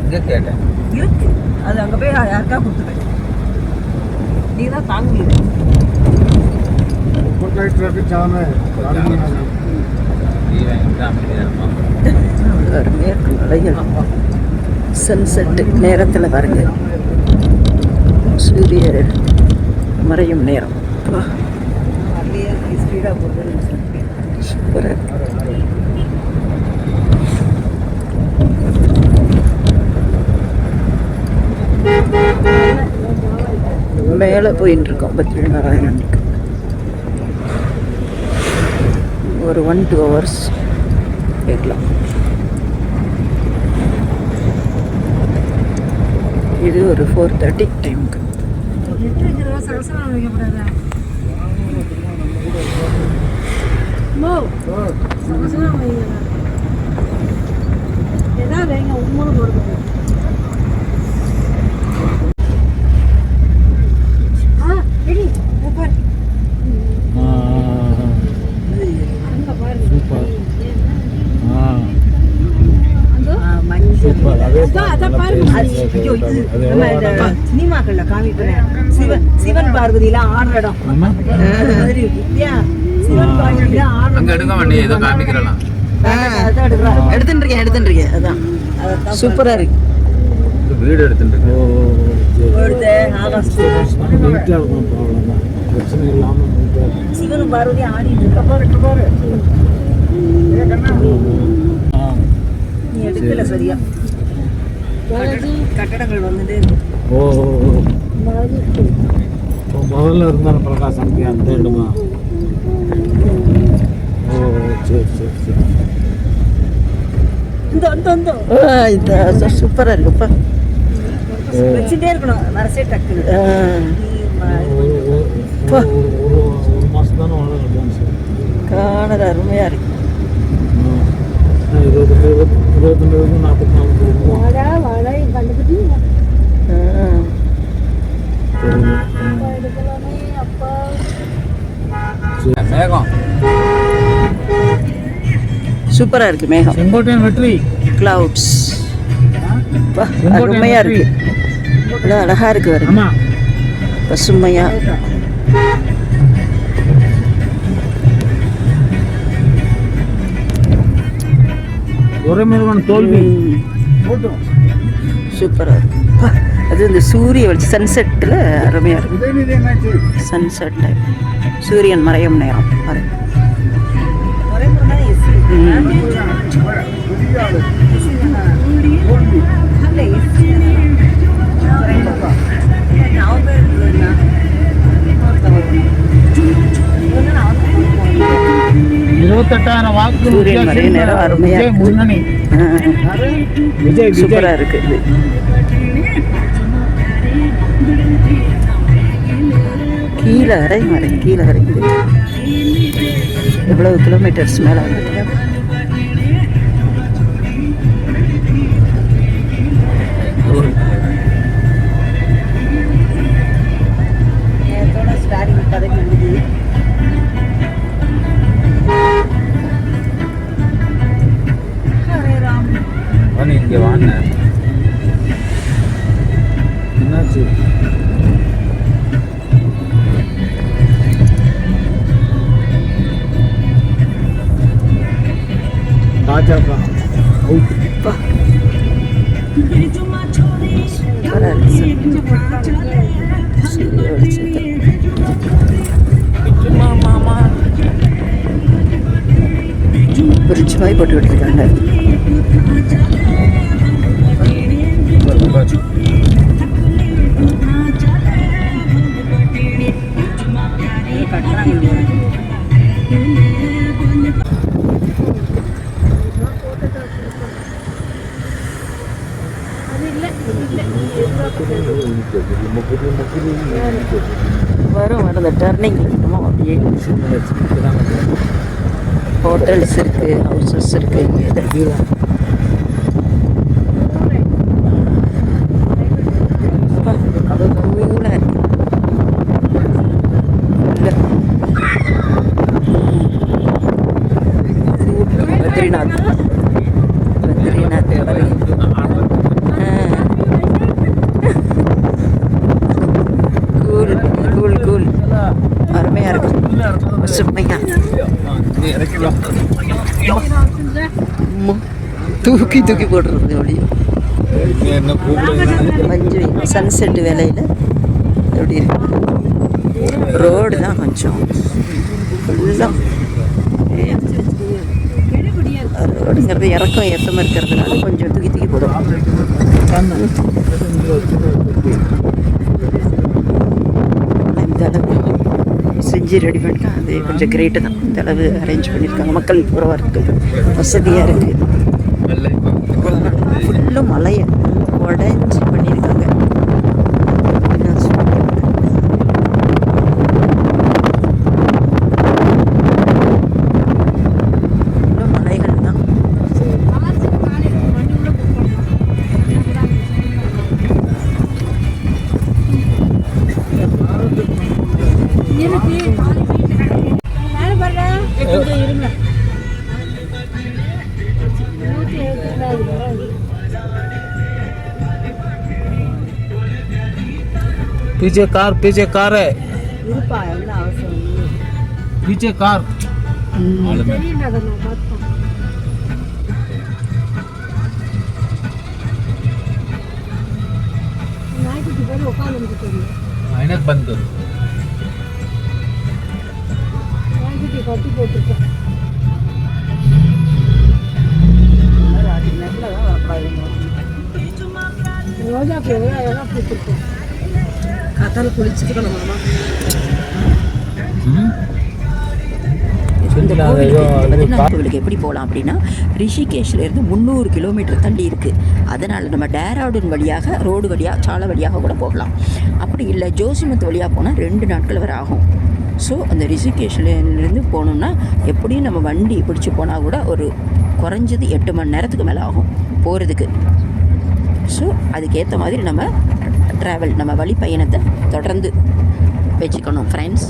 இது கேட்டேன் இருக்கு, அது அங்கே போய் யாருக்கா கொடுத்துட்டேன். நீ தான் தாங்க முடியுது. அருமையாக இருக்கு மலைகள். சன்செட்டு நேரத்தில் பாருங்க, சூரிய மறையும் நேரம். சூப்பராக மேலே போயின்னு இருக்கோம் பத்ரி நாராயணனுக்கு. ஒரு 1-2 hours கேட்கலாம். இது ஒரு 4:30 டைமுக்கு. சினிமாக்கள்ல காமிக்கிறேன், சிவன் பார்வதியெல்லாம் ஆடுற இடம். சிவன் பார்வதியெல்லாம் எடுத்துருக்கேன். அதான் சூப்பரா இருக்கு. வீடு எடுத்துட்டு சிவனும் பார்வதி ஆடிட்டு இருக்க. நீ எடுக்கல சரியா, கட்டடங்கள் வந்துட்டே இருக்கு. முதல்ல இருந்தாலும் பிரகாசம் அந்த இடமா? சரி சரி சரி. இந்த சூப்பரா இருக்குப்பா, வச்சுட்டே இருக்கணும் வரசே டக்கு. ஒரு மாதம் தானே வளரும் காணது அருமையா இருக்கு. 22 44 மேகம் சூப்பரா இருக்கு. மேகம், செங்கோட்டையன் வெற்றி, கிளவுட்ஸ் அருமையா இருக்கு. அழகா இருக்கு வருது, பசுமையா. ஒரேமுருகன் தோல்வி சூப்பரா இருக்கு. அது இந்த சூரிய வெளிச்சம் சன்செட்டில் அருமையா இருக்கு. சன்செட் சூரியன் மறையும் நேரம் பாருங்க. வாக்கு சூரியன் மறையும் நேரம் அருமையா முன்னணி. சூப்பரா இருக்கு. இது கீழே வரை கீழே வரைக்குது. எவ்வளவு கிலோமீட்டர்ஸ் மேலே இங்கே வாங்க. என்னாச்சு? பாஜக அவுட். பிரிட்ஜ் மாதிரி போட்டு விட்டுருக்காங்க. வரும் இந்த டர்னிங் அப்படியே ஹோட்டல்ஸ் இருக்கு, ஹவுசஸ் இருக்கு. பத்ரிநாத் கூல் கூல் அருமையா இருக்கு. சும்மையா தூக்கி தூக்கி போட்டுருது அப்படியே. மஞ்சு சன்செட் வேலையில் எப்படி இருக்கு. ரோடு தான் கொஞ்சம் ஃபுல்லாக ரோடுங்கிறது இறக்கம் ஏற்றமாக இருக்கிறதுனால கொஞ்சம் தூக்கி தூக்கி போடும். இந்த அளவு செஞ்சு ரெடி பண்ணிட்டா அது கொஞ்சம் கிரேட்டு தான். இந்த அளவு அரேஞ்ச் பண்ணியிருக்காங்க. மக்கள் போகிறவா இருக்குது, வசதியாக இருக்குது. ஃபுல்லும் மலையை உடஞ்சி பண்ணியிருக்காங்க. மலைகள் தான். पीछे कार है, पीछे कार. ஐநக் பந்து கத்தால குளிச்சுட்டு கிளம்பணுமா? இந்த கோவிலுக்கு எப்படி போகலாம் அப்படின்னா, ரிஷிகேஷ்லேருந்து 300 கிலோமீட்டர் தள்ளி இருக்குது. அதனால் நம்ம டேராடூன் வழியாக, ரோடு வழியாக, சாலை வழியாக கூட போகலாம். அப்படி இல்லை ஜோசிமத் வழியாக போனால் 2 நாட்கள் வரை ஆகும். ஸோ அந்த ரிஷிகேஷ்லேருந்து போகணுன்னா எப்படியும் நம்ம வண்டி பிடிச்சி போனால் கூட ஒரு குறைஞ்சது 8 மணி நேரத்துக்கு மேலே ஆகும் போகிறதுக்கு. ஸோ அதுக்கேற்ற மாதிரி நம்ம நம்ம வழி பயணத்தை தொடர்ந்து வச்சுக்கணும் ஃப்ரெண்ட்ஸ்.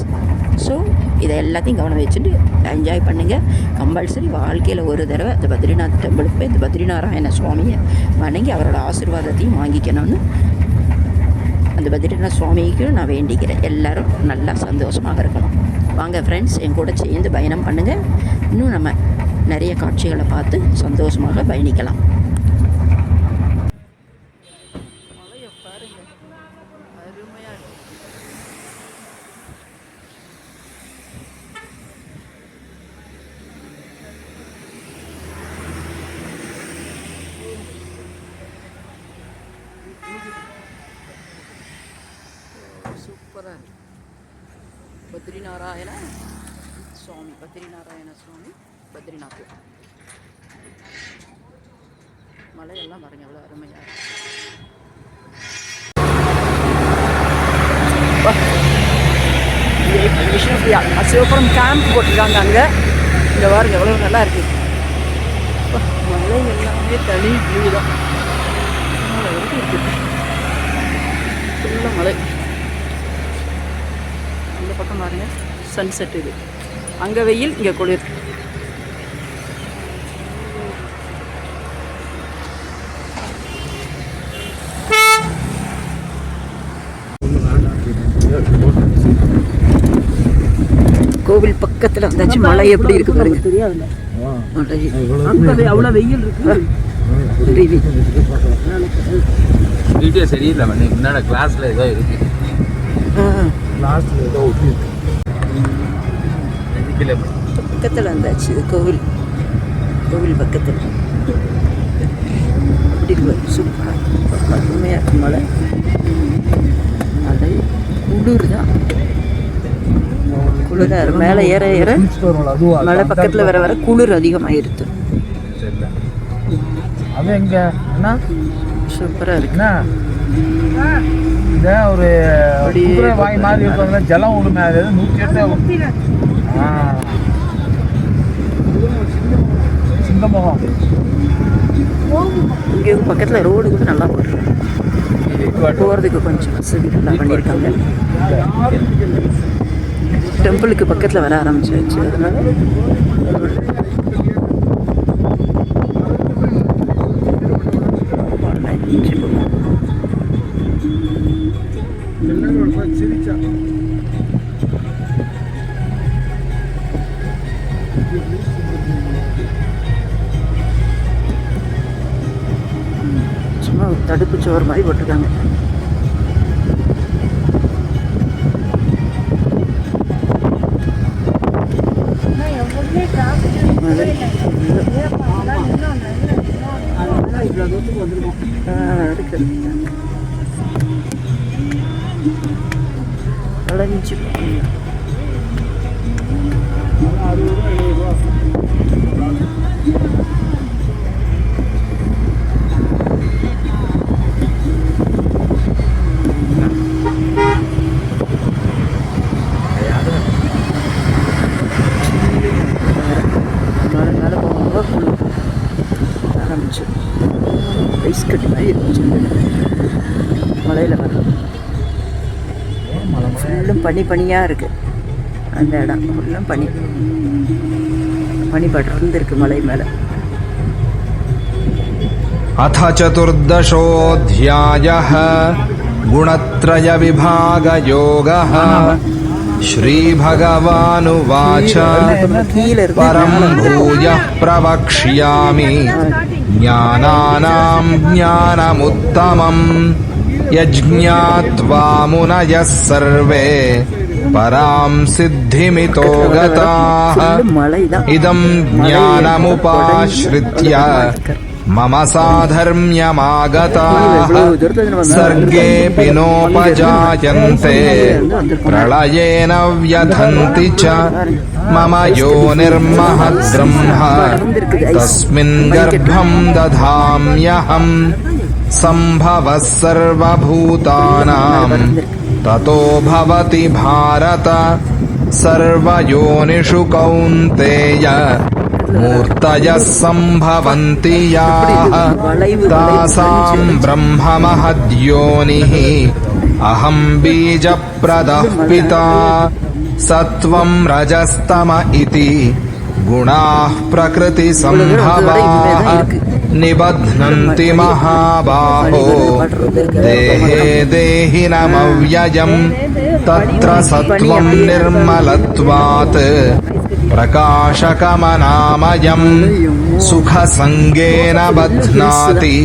ஸோ இதை எல்லாத்தையும் கவனம் வச்சுட்டு என்ஜாய் பண்ணுங்கள். கம்பல்சரி வாழ்க்கையில் ஒரு தடவை இந்த பத்ரிநாத் டெம்பிளுக்கு போய் இந்த பத்ரிநாராயண சுவாமியை வணங்கி அவரோட ஆசீர்வாதத்தையும் வாங்கிக்கணும்னு அந்த பத்ரிநாத் சுவாமிக்கு நான் வேண்டிக்கிறேன். எல்லோரும் நல்லா சந்தோஷமாக இருக்கணும். வாங்க ஃப்ரெண்ட்ஸ், என் கூட சேர்ந்து பயணம் பண்ணுங்கள். இன்னும் நம்ம நிறைய காட்சிகளை பார்த்து சந்தோஷமாக பயணிக்கலாம். சூப்பராக பத்ரிநாராயண சுவாமி, பத்ரிநாத் மலையெல்லாம் பாருங்க எவ்வளோ அருமையாக. விஷ்ணுபிரியா சிவபுரம் கேம்ப் போட்டிருக்காங்க அங்கே. இங்கே பாருங்க எவ்வளோ நல்லா இருக்குது. மலை எல்லாமே தனி வியூ தான். இருக்குது ஃபுல்லாக மலை. இந்த பக்கம் பாருங்க சன்செட். இது அங்கே வெயில், இங்கே குளிர். கோவில் பக்கத்தில் வந்தாச்சு. மழை எப்படி இருக்கு பாருங்க. தெரியாதுல்ல மழை அங்கே அவ்வளோ வெயில் இருக்கு. வீடியோ சரியில்லை முன்னாடி கிளாஸ்ல ஏதோ இருக்கு. லாஸ்ட்ல ஏதோ ஒட்டி இருக்கு. பக்கத்தில் வந்தாச்சு. இது கோவில் பக்கத்தில் அப்படி இருக்கு. சூப்பராக அருமையாக இருக்கு. மழை குளிர் தான். குளிர் மேலே ஏற ஏற மழை பக்கத்தில் வர குளிர் அதிகமாகிருது. அது எங்க என்ன சூப்பராக இருக்குண்ணா. இந்த ஒரு வாய் மாதிரி இருக்கிறதுல ஜலம் விடுமே. அது 108 சிங்கமுகம். இங்கே பக்கத்தில் ரோடு கூட நல்லா போட்டுருக்காங்க. போகிறதுக்கு கொஞ்சம் வசதி நல்லா பண்ணியிருக்காங்க. டெம்பிளுக்கு பக்கத்தில் வர ஆரம்பிச்சாச்சு. அதனால சும்மா தடுப்பு சோறு மாதிரி போட்டிருக்காங்க. வளைஞ்சு மேலே போகும்போது குளிர் ஆரம்பிச்சு. ஐஸ் கட்டி மாதிரி இருந்துச்சு மலையில் வர. ஃபுல்லும் பனியாக இருக்குது. அந்த இடம் ஃபுல்லும் பனி படர்ந்துருக்கு மலை மேலே. अथ चतुर्दशोऽध्यायः गुणत्रयविभागयोगः। श्रीभगवानुवाच परं भूयः प्रवक्ष्यामि ज्ञानानां ज्ञानमुत्तमम् यज्ञात्वा मुनयः सर्वे परां सिद्धिमितो गताः इदं ज्ञानमुपाश्रित्य मम साधर्म्यमागताः सर्गेऽपि नोपजायन्ते प्रलयेन व्यथन्ति च मम योनिर्महद्ब्रह्म तस्मिन् गर्भं दधाम्यहम् सम्भवः सर्वभूतानां ततो भवति भारत सर्वयोनिषु कौन्तेय मूर्तयः सम्भवन्ति याः तासां ब्रह्ममहद्योनिः अहं बीजप्रदः पिता सत्वं रजस्तम इति गुणाः प्रकृतिसम्भवाः निबध्नन्ति महाबाहो देहे देहिनमव्ययम् तत्र सत्वं निर्मलत्वात् प्रकाशकमनामयम् सुखसङ्गेन बध्नाति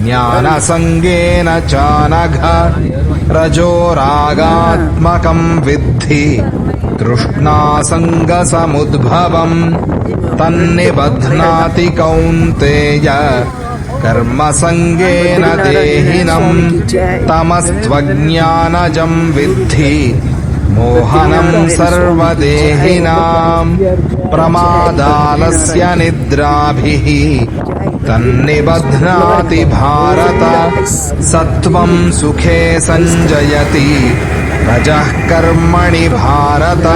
ज्ञानसङ्गेन चानघ रजोरागात्मकं विद्धि तृष्णासङ्गसमुद्भवम् तन्निबध्नाति कौन्तेय कर्मसङ्गेन देहिनम् तमस्त्वज्ञानजं विद्धि मोहनं सर्वदेहिनां प्रमादालस्य निद्राभिः तन्निबध्नाति भारत सत्वं सुखे संजयति रजः कर्मणि भारत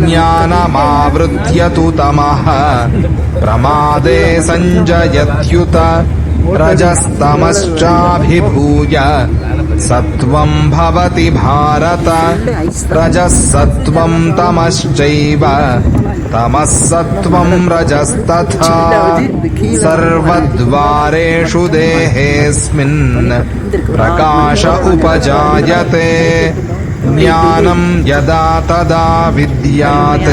ज्ञानमावृत्य तु तमः प्रमादे संजयत्युत रजस्तमश्चाभिभूय सत्वं भवति भारत रजः सत्वं तमश्चैव तमः सत्वं रजस्तथा सर्वद्वारेषु देहेऽस्मिन् प्रकाश उपजायते ज्ञानं यदा तदा विद्यात्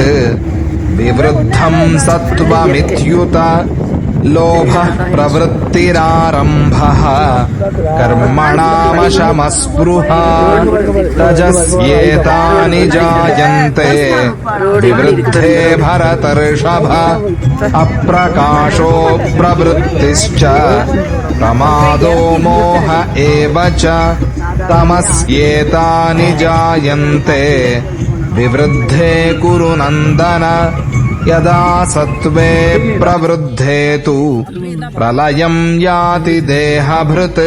विवृद्धं सत्त्वमित्युत लोभः प्रवृत्तिरारम्भः कर्मणामशमस्पृहा रजस्येतानि जायन्ते विवृद्धे भरतर्षभ अप्रकाशो प्रवृत्तिश्च प्रमादो मोह एव च तमस्येतानि जायन्ते विवृद्धे कुरु नन्दन यदा सत्त्वे प्रवृद्धे तु प्रलयं याति देहभृत्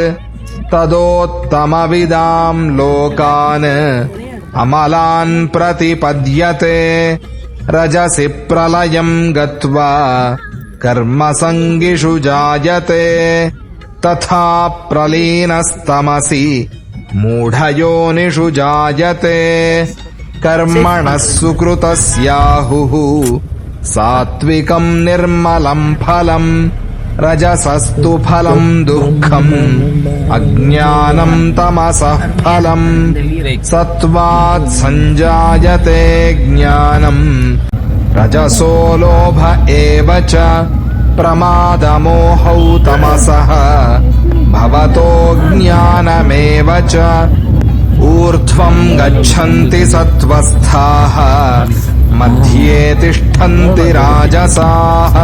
तदोत्तमविदां लोकान् अमलान् प्रतिपद्यते रजसि प्रलयं गत्वा कर्मसङ्गिषु जायते तथा प्रलीनस्तमसि मूढयोनिषु जायते कर्मणः सुकृतस्याहुः सात्विकं निर्मलं फलं रजसस्तु फलं दुःखम् अज्ञानं तमसः फलं सत्त्वात् संजायते ज्ञानम् रजसो लोभ एव च प्रमादमोहौ तमसः भवतो ज्ञानमेव च ऊर्ध्वं गच्छन्ति सत्त्वस्थाः मध्ये तिष्ठन्ति राजसाः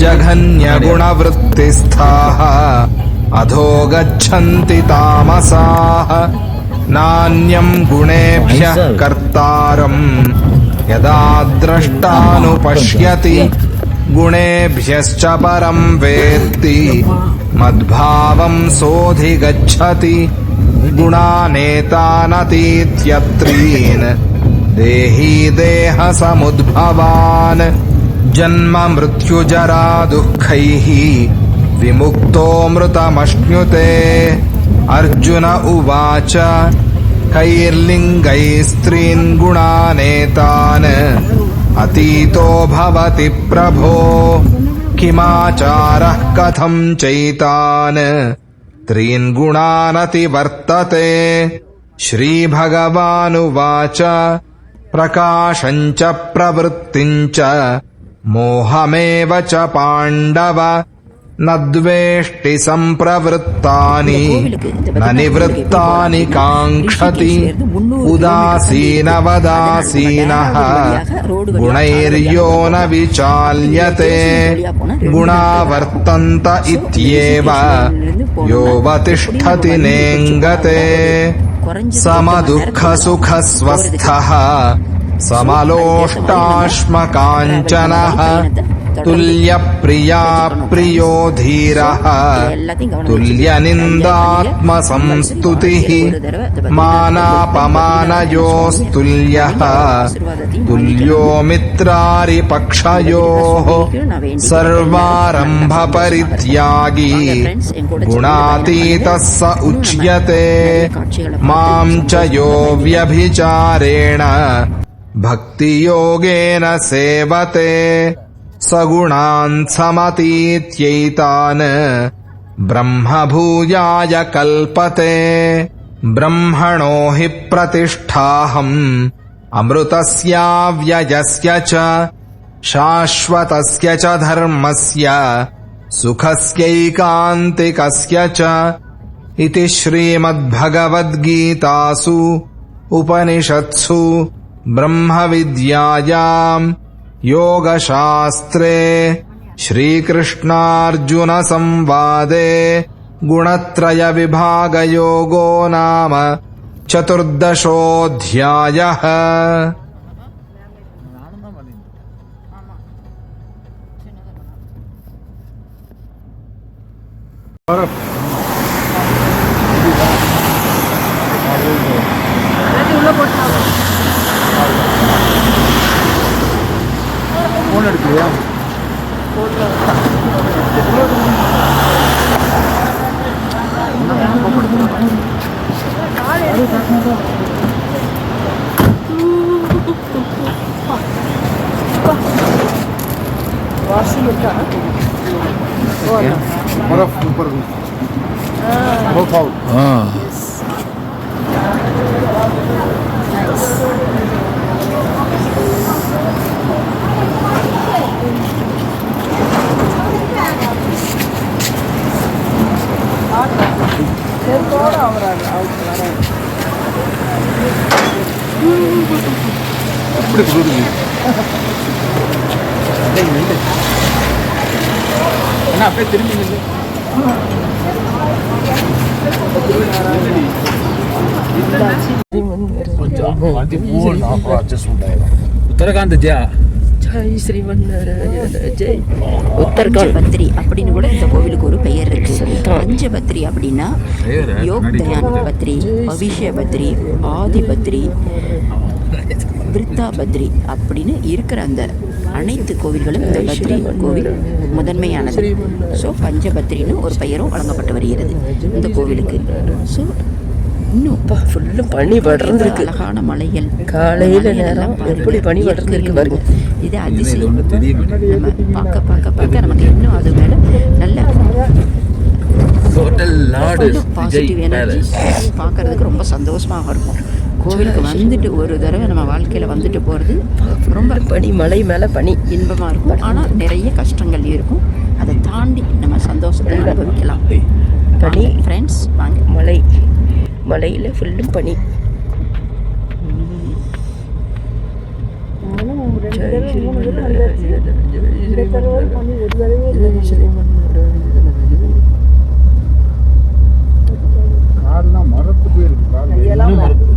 जघन्यगुणवृत्तिस्थाः अधो गच्छन्ति तामसाः नान्यं गुणेभ्यः कर्तारं यदा द्रष्टानुपश्यति गुणेभ्यश्च परं वेत्ति मद्भावं सोऽधिगच्छति गुणानेतानतीत्यत्रीन् देही देहसमुद्भवान् जन्म मृत्युजरा दुःखैः विमुक्तोऽमृतमश्नुते अर्जुन उवाच कैर्लिङ्गैस्त्रीन् गुणानेतान् अतीतो भवति प्रभो किमाचारः कथं चैतान् त्रीन् गुणानतिवर्तते श्रीभगवानुवाच प्रकाशं च प्रवृत्तिं च मोहमेव च पाण्डव न द्वेष्टि सम्प्रवृत्तानि न निवृत्तानि काङ्क्षति उदासीनवदासीनः गुणैर्यो न विचाल्यते गुणा वर्तन्त इत्येव योऽवतिष्ठति नेङ्गते समदुःखसुखस्वस्थः समलोष्टाश्मकाञ्चनः तुल्यप्रिया प्रियो धीरः तुल्यनिन्दात्मसंस्तुतिः मानापमानयोस्तुल्यः तुल्यो मित्रारिपक्षयोः सर्वारम्भपरित्यागी गुणातीतः स उच्यते मां च यो व्यभिचारेण भक्तियोगेन सेवते सगुणान् समतीत्यैतान् ब्रह्मभूयाय कल्पते ब्रह्मणो हि प्रतिष्ठाहम् अमृतस्याव्ययस्य च शाश्वतस्य च धर्मस्य सुखस्यैकान्तिकस्य च इति श्रीमद्भगवद्गीतासु उपनिषत्सु ब्रह्मविद्यायाम् योगशास्त्रे श्रीकृष्णार्जुनसंवादे गुणत्रयविभागयोगो नाम 14ोऽध्यायः। फोन எடுக்கலையா? வாஷிங் இருக்கா? बर्फ ऊपर बहुत फाउल। எப்படி கொடுக்குது என்ன அப்படியே திரும்பி நில்லு. கொஞ்சம் வண்டி போகணும், அப்புறம் அட்ஜஸ்ட்மெண்ட் ஆயிடும். உத்தரகாண்ட் ஜெயா ஜெய் ஸ்ரீமன்னாராயண ஜெய். பஞ்சபத்ரி அப்படின்னு கூட இந்த கோவிலுக்கு ஒரு பெயர் இருக்கு. பஞ்சபத்ரி அப்படின்னா யோக் தயான் பத்ரி, பவிஷ்ய பத்ரி, ஆதி பத்ரி, விருத்தா பத்ரி அப்படின்னு இருக்கிற அந்த அனைத்து கோவில்களும் இந்த பத்ரி கோவில் முதன்மையானது. ஸோ பஞ்சபத்ரின்னு ஒரு பெயரும் வழங்கப்பட்டு வருகிறது இந்த கோவிலுக்கு. ஸோ இன்னும் ஃபுல்லும் பனி படர்ந்துருக்கு. அழகான மலைகள் காலையில் நேரம் எப்படி பனி படர்ந்துருக்கு பாருங்க. இது அதிசயம். நம்ம பார்க்க பார்க்க பார்க்க நமக்கு இன்னும் அது மேலே நல்ல பாசிட்டிவ் எனர்ஜி பார்க்கறதுக்கு ரொம்ப சந்தோஷமாக இருக்கும். கோவிலுக்கு வந்துட்டு ஒரு தடவை நம்ம வாழ்க்கையில் வந்துட்டு போகிறது ரொம்ப பனி, மலை மேலே பனி இன்பமாக இருக்கும். ஆனால் நிறைய கஷ்டங்கள் இருக்கும். அதை தாண்டி நம்ம சந்தோஷத்தை அனுபவிக்கலாம். பனி ஃப்ரெண்ட்ஸ் வாங்க. மலையில் ஃபுல்லும் பனி. கால்லாம் மரத்து போயிருக்கு.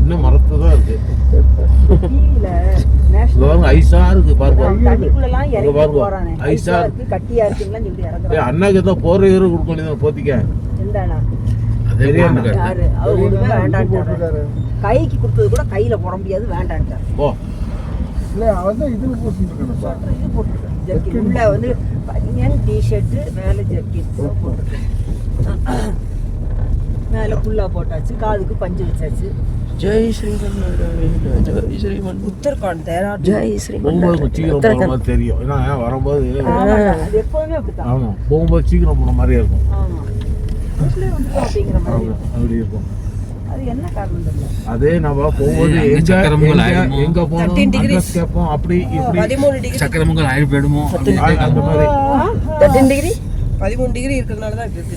இன்னும் மரத்து தான் இருக்கு. ஐஸா இருக்கு பாருங்க. ஐஸா இருக்கு. அண்ணாக்கு ஏதோ போற கொடுக்க போத்திக்க. கைக்கு கொடுத்தது கூட கையில போட முடியாது, வேண்டான்ட்டார். இல்ல அவன் இதுல போட்டுருக்கேன். ஜர்க்கின் உள்ள வந்து பனியன் டிஷர்ட்டு, மேலே ஜர்க்கின் போட்டுருக்கேன். மேலே ஃபுல்லா போட்டாச்சு, காதுக்கு பஞ்சு வச்சாச்சு. ஜெய் ஸ்ரீமன்னாராயண ஜெய் ஸ்ரீமன். உத்தரகாண்ட் தேரா ஜெய் ஸ்ரீமன். சீக்கிரம் தெரியும். ஏன்னா வரும்போது அது எப்பவுமே அப்படித்தான். ஆமா, போகும்போது சீக்கிரம் போன மாதிரியே இருக்கும். ஆமா, வீட்டிலே வந்துட்டோம் அப்படிங்கிற மாதிரி அப்படி இருக்கும். அது என்ன காரணம் தெரியல. அதே நம்ம போகும்போது எங்க போனோம் அட்ரஸ் கேட்போம். அப்படி இப்படி 13 டிகிரி சக்கரமங்கல் ஆயிடு போயிடுமோ அந்த மாதிரி. 13 டிகிரி 13 டிகிரி இருக்கிறதுனால தான் இருக்கு.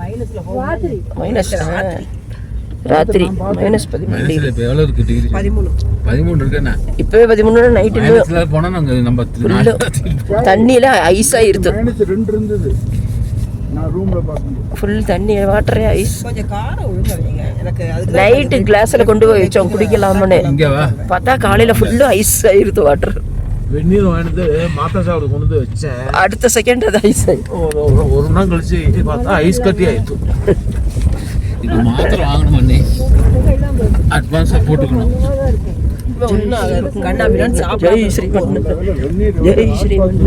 மைனஸ்ல போகுது. ராத்திரி -13 டிகிரி. இப்போ எவ்வளவு இருக்கு டிகிரி? 13 இருக்குன்னா இப்பவே 13 நைட் மைனஸ்ல போனா நாங்க நம்ம தண்ணியில ஐஸா இருக்கு. -2 இருந்தது. நான் ரூம்ல பாக்கும்போது ஃபுல் தண்ணி, வாட்டரே ஐஸ். கொஞ்சம் காரம் ஒழுங்கா எனக்கு அதுக்கு நைட்டு கிளாஸ்ல கொண்டு போய் வச்சோம் குடிக்கலாம்னு. பார்த்தா காலையில ஃபுல்லு ஐஸ் ஆயிருது வாட்டர். வெந்நீர் வாங்கிட்டு மாத்தா சாப்பிட கொண்டு வந்து வச்சேன். அடுத்த செகண்ட் அது ஐஸ் ஆயிடுச்சு. ஒரு நாள் கழிச்சு பார்த்தா ஐஸ் கட்டி ஆயிடுச்சு. இது மாத்திரை வாங்கணும் பண்ணி அட்வான்ஸா போட்டுக்கணும். ஜெய் ஸ்ரீமன். ஜெய் ஸ்ரீமன்.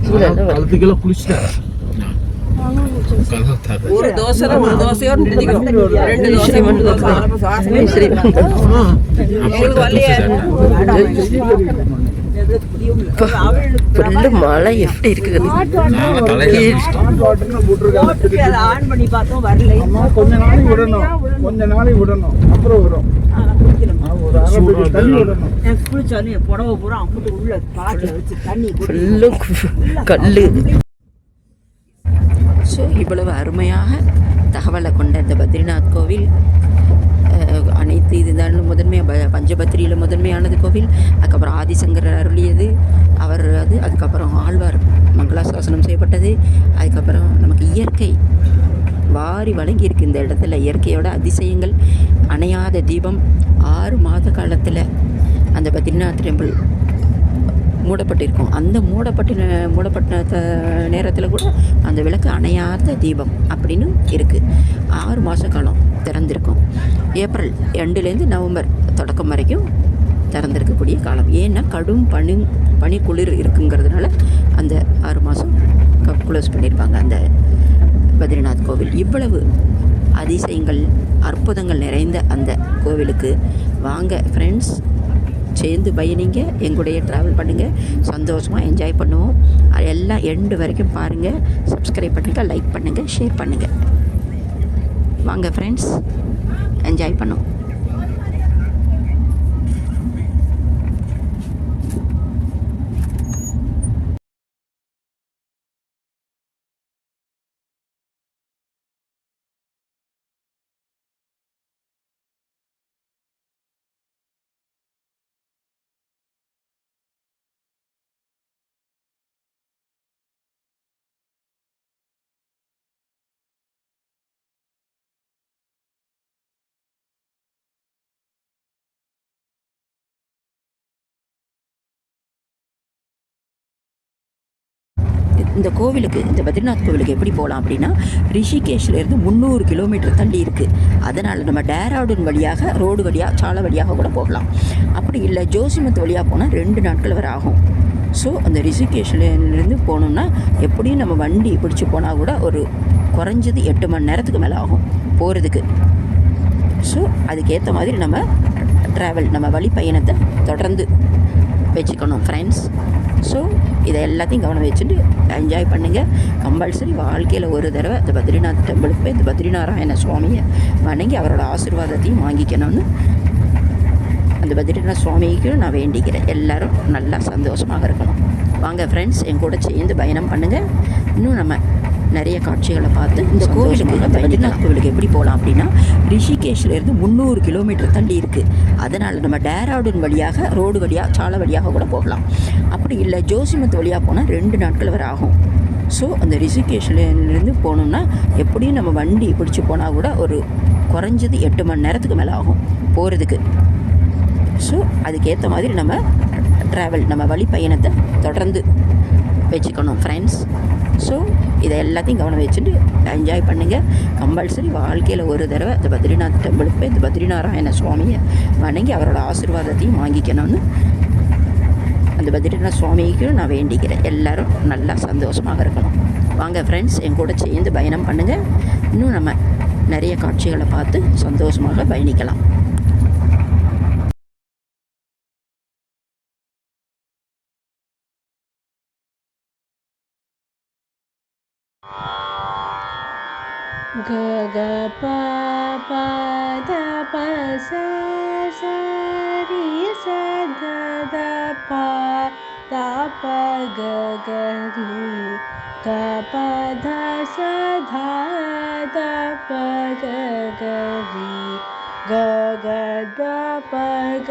கழுத்துக்கெல்ல குளிச்சுட்டேன். ஒரு தோசையோட நிறுத்திக்கணும். 2 தோசை 3 தோசை ஸ்ரீமன். மழை எப்படி இருக்குது. ஆன் பண்ணி பார்த்தோம், வரல. கொஞ்ச நாளைக்கு விடணும் அப்புறம் வரும். குளிச்சாலும் புடவை பூரா அம்பிட்டு உள்ள காட்டுல வச்சு தண்ணி ஃபுல்லும் கல்லு. ஸோ இவ்வளவு அருமையாக தகவலை கொண்ட இந்த பத்ரிநாத் கோவில் அனைத்து இதுதான் முதன்மையாக பஞ்சபத்ரியில் முதன்மையானது கோவில். அதுக்கப்புறம் ஆதிசங்கரர் அருளியது அவர் அதுக்கப்புறம் ஆழ்வார் மங்களாசாசனம் செய்யப்பட்டது. அதுக்கப்புறம் நமக்கு இயற்கை வாரி வழங்கியிருக்கு இந்த இடத்துல. இயற்கையோட அதிசயங்கள், அணையாத தீபம். 6 மாத காலத்தில் அந்த பத்ரிநாத் டெம்பிள் மூடப்பட்டிருக்கும். அந்த மூடப்பட்ட நேரத்தில் கூட அந்த விளக்கு அணையாத தீபம் அப்படின்னு இருக்குது. 6 மாத காலம் திறந்திருக்கும். ஏப்ரல் எண்டுலேருந்து நவம்பர் தொடக்கம் வரைக்கும் திறந்திருக்கக்கூடிய காலம். ஏன்னா கடும் பனி குளிர் இருக்குங்கிறதுனால அந்த 6 மாதம் க்ளோஸ் பண்ணியிருப்பாங்க அந்த பத்ரிநாத் கோவில். இவ்வளவு அதிசயங்கள், அற்புதங்கள் நிறைந்த அந்த கோவிலுக்கு வாங்க ஃப்ரெண்ட்ஸ், சேர்ந்து பயணிங்க, எங்களுடைய ட்ராவல் பண்ணுங்கள், சந்தோஷமாக என்ஜாய் பண்ணுவோம். எல்லாம் எண்டு வரைக்கும் பாருங்கள். சப்ஸ்கிரைப் பண்ணுங்கள், லைக் பண்ணுங்கள், ஷேர் பண்ணுங்கள். வாங்க ஃப்ரெண்ட்ஸ், என்ஜாய் பண்ணோம். இந்த கோவிலுக்கு, இந்த பத்ரிநாத் கோவிலுக்கு எப்படி போகலாம் அப்படின்னா, ரிஷிகேஷ்லேருந்து 300 கிலோமீட்டர் தள்ளி இருக்குது. அதனால் நம்ம டேராடூன் வழியாக, ரோடு வழியாக, சாலை வழியாக கூட போகலாம். அப்படி இல்லை ஜோசிமத் வழியாக போனால் 2 நாட்கள் வரை ஆகும். ஸோ அந்த ரிஷிகேஷ்லேருந்து போகணுன்னா எப்படியும் நம்ம வண்டி பிடிச்சி போனால் கூட ஒரு குறைஞ்சது 8 மணி நேரத்துக்கு மேலே ஆகும் போகிறதுக்கு. ஸோ அதுக்கேற்ற மாதிரி நம்ம நம்ம வழி பயணத்தை தொடர்ந்து வச்சுக்கணும் ஃப்ரெண்ட்ஸ். ஸோ இதை எல்லாத்தையும் கவனம் வச்சுட்டு என்ஜாய் பண்ணுங்கள். கம்பல்சரி வாழ்க்கையில் ஒரு தடவை இந்த பத்ரிநாத் டெம்பிளுக்கு போய் இந்த பத்ரிநாராயண சுவாமியை வணங்கி அவரோட ஆசீர்வாதத்தையும் வாங்கிக்கணும்னு அந்த பத்ரிநாத் சுவாமிக்கு நான் வேண்டிக்கிறேன். எல்லோரும் நல்லா சந்தோஷமாக இருக்கணும். வாங்க ஃப்ரெண்ட்ஸ், என் கூட சேர்ந்து பயணம் பண்ணுங்கள். இன்னும் நம்ம நிறைய காட்சிகளை பார்த்து இந்த கோவிலுக்கு, பத்ரிநாத் கோவிலுக்கு எப்படி போகலாம் அப்படின்னா, ரிஷிகேஷ்லேருந்து 300 கிலோமீட்டர் தள்ளி இருக்குது. அதனால் நம்ம டேராடூன் வழியாக, ரோடு வழியாக, சாலை வழியாக கூட போகலாம். அப்படி இல்லை ஜோசிமத் வழியாக போனால் 2 நாட்கள் வரை ஆகும். ஸோ அந்த ரிஷிகேஷ்லேருந்து போகணுன்னா எப்படியும் நம்ம வண்டி பிடிச்சி போனால் கூட ஒரு குறைஞ்சது 8 மணி நேரத்துக்கு மேலே ஆகும் போகிறதுக்கு. ஸோ அதுக்கேற்ற மாதிரி நம்ம வழி பயணத்தை தொடர்ந்து வச்சுக்கணும் ஃப்ரெண்ட்ஸ். ஸோ இதை எல்லாத்தையும் கவனம் வச்சுட்டு என்ஜாய் பண்ணுங்கள். கம்பல்சரி வாழ்க்கையில் ஒரு தடவை இந்த பத்ரிநாத் டெம்பிளுக்கு போய் இந்த பத்ரிநாராயண சுவாமியை வணங்கி அவரோட ஆசீர்வாதத்தையும் வாங்கிக்கணும்னு அந்த பத்ரிநாத் சுவாமிக்கு நான் வேண்டிக்கிறேன். எல்லோரும் நல்லா சந்தோஷமாக இருக்கணும். வாங்க ஃப்ரெண்ட்ஸ், என் கூட சேர்ந்து பயணம் பண்ணுங்கள். இன்னும் நம்ம நிறைய காட்சிகளை பார்த்து சந்தோஷமாக பயணிக்கலாம். ग ग प प ध प स स रि स द द प द प ग ग रि ग प ध स ध द प ग ग रि ग ग द प ग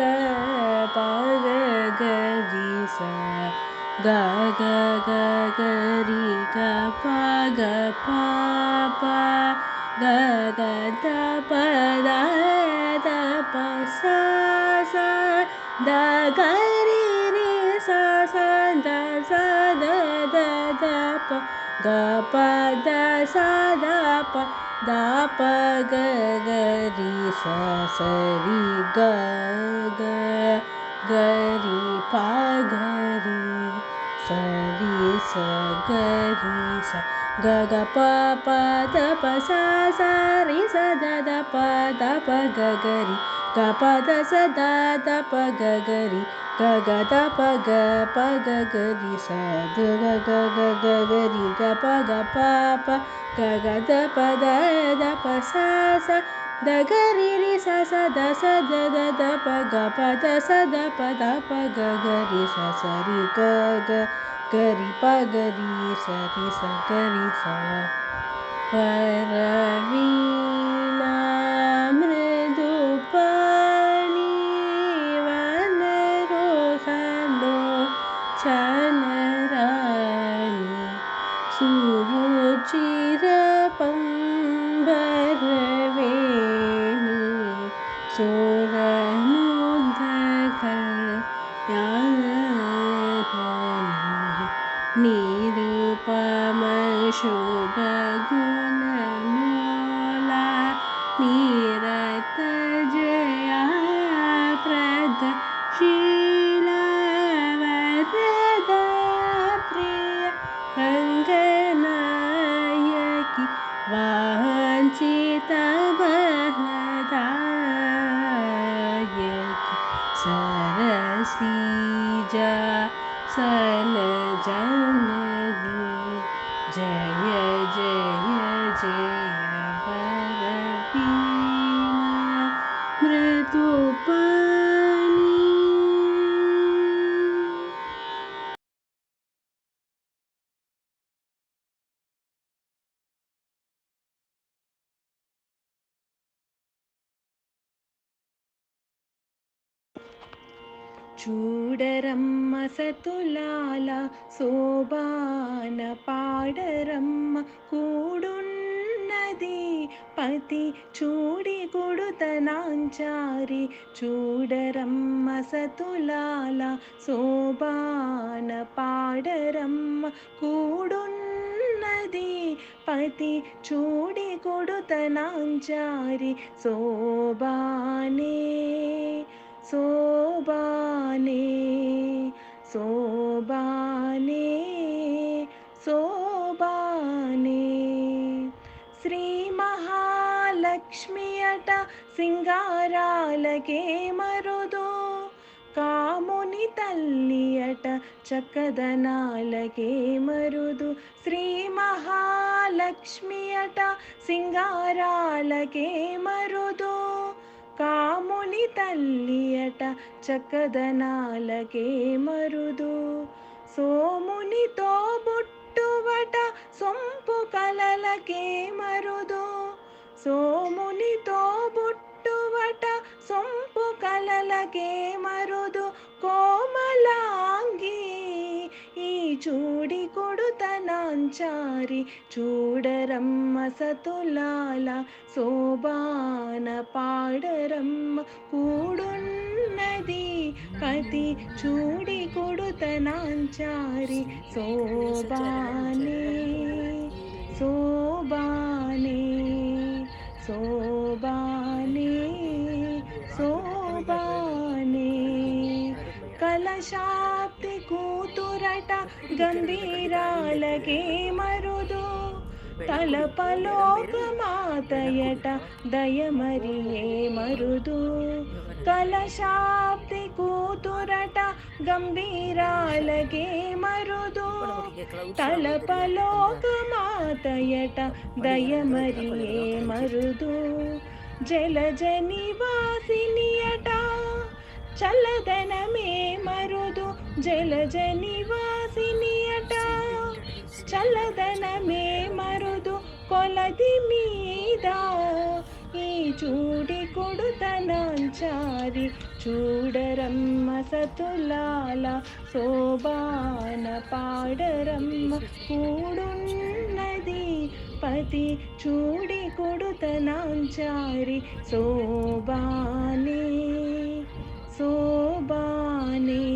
प ग ग रि स ग ग ग ग रि ग प ग प प ग ग द प द द प स स द ग रि रि स स द स द द द प ग प द स द प द प ग ग रि स स रि ग ग ग रि प ग रि स रि स ग रि स ग ग प प द प स स रि स द द प द प ग ग रि ग प द स द द प ग ग रि ग ग द प ग प ग ग रि स द ग ग ग ग ग रि ग प ग प प ग ग द प द द प स स द ग रि रि स स द स द द द प ग प द स द प द प ग ग रि स स रि ग ग ग रि प ग रि स रि स ग रि स परवीना मृदुपनी वनरोषलो चनरानी सुरुचिरपम्बरवेणी सोरनुद्धकल्याणी निरुपमशुभगुणलोला निरतजया प्रदशीला वरदा प्रिय रङ्गनायकि वाञ्छितबलदायकि सरसीजा सनजननी जय जय जय वरदा। చూడరమ్మ సతులాల శోభాన పాడరమ్మ కూడున్నది పతి చూడి కొడుతనాంచారి. చూడరమ్మ సతులాల శోభాన పాడరమ్మ కూడున్నది పతి చూడి కొడుతనాంచారి. శోభానే శోభానే శోభానే శోభానే. శ్రీ మహాలక్ష్మి అట సింగారాలకే మరుదు. కాముని తల్లి అట చక్కదనాలకే మరుదు. శ్రీ మహాలక్ష్మి అట సింగారాలకే మరుదు. కాముని తల్లి అట చక్కదనాలకే మరుదు. సోమునితో బుట్టువట సొంపు కలలకే మరుదు. సోమునితో బుట్టువట సొంపు కలలకే మరుదు. కోమలాంగి ఈ చూడి కొడుతనాంచారి. చూడరమ్మ సతులాల శోభాన పాడరమ్మ కూడున్నది పతి చూడి కొడుతనాంచారి. శోభానే శోభానే శోభానే శోభానే. కలశాప్తి కూతురట గంభీరాలకే మరుదు. తలపలోకమాతయట దయమరియే మరుదు. కలశాప్తి కూతురట గంభీరాలకే మరుదు. తలపలోకమాతయట దయమరియే మరుదు. జలజ నివాసినియట చల్లదనమే మరుదు. జలజ నివాసినియట చల్లదనమే మరుదు. కొలది మీద ఈ చూడి కొడుతనాంచారి. చూడరమ్మ సతులాల శోభాన పాడరమ్మ కూడున్నది పతి చూడి కొడుతనాంచారి. శోభానే శోభానే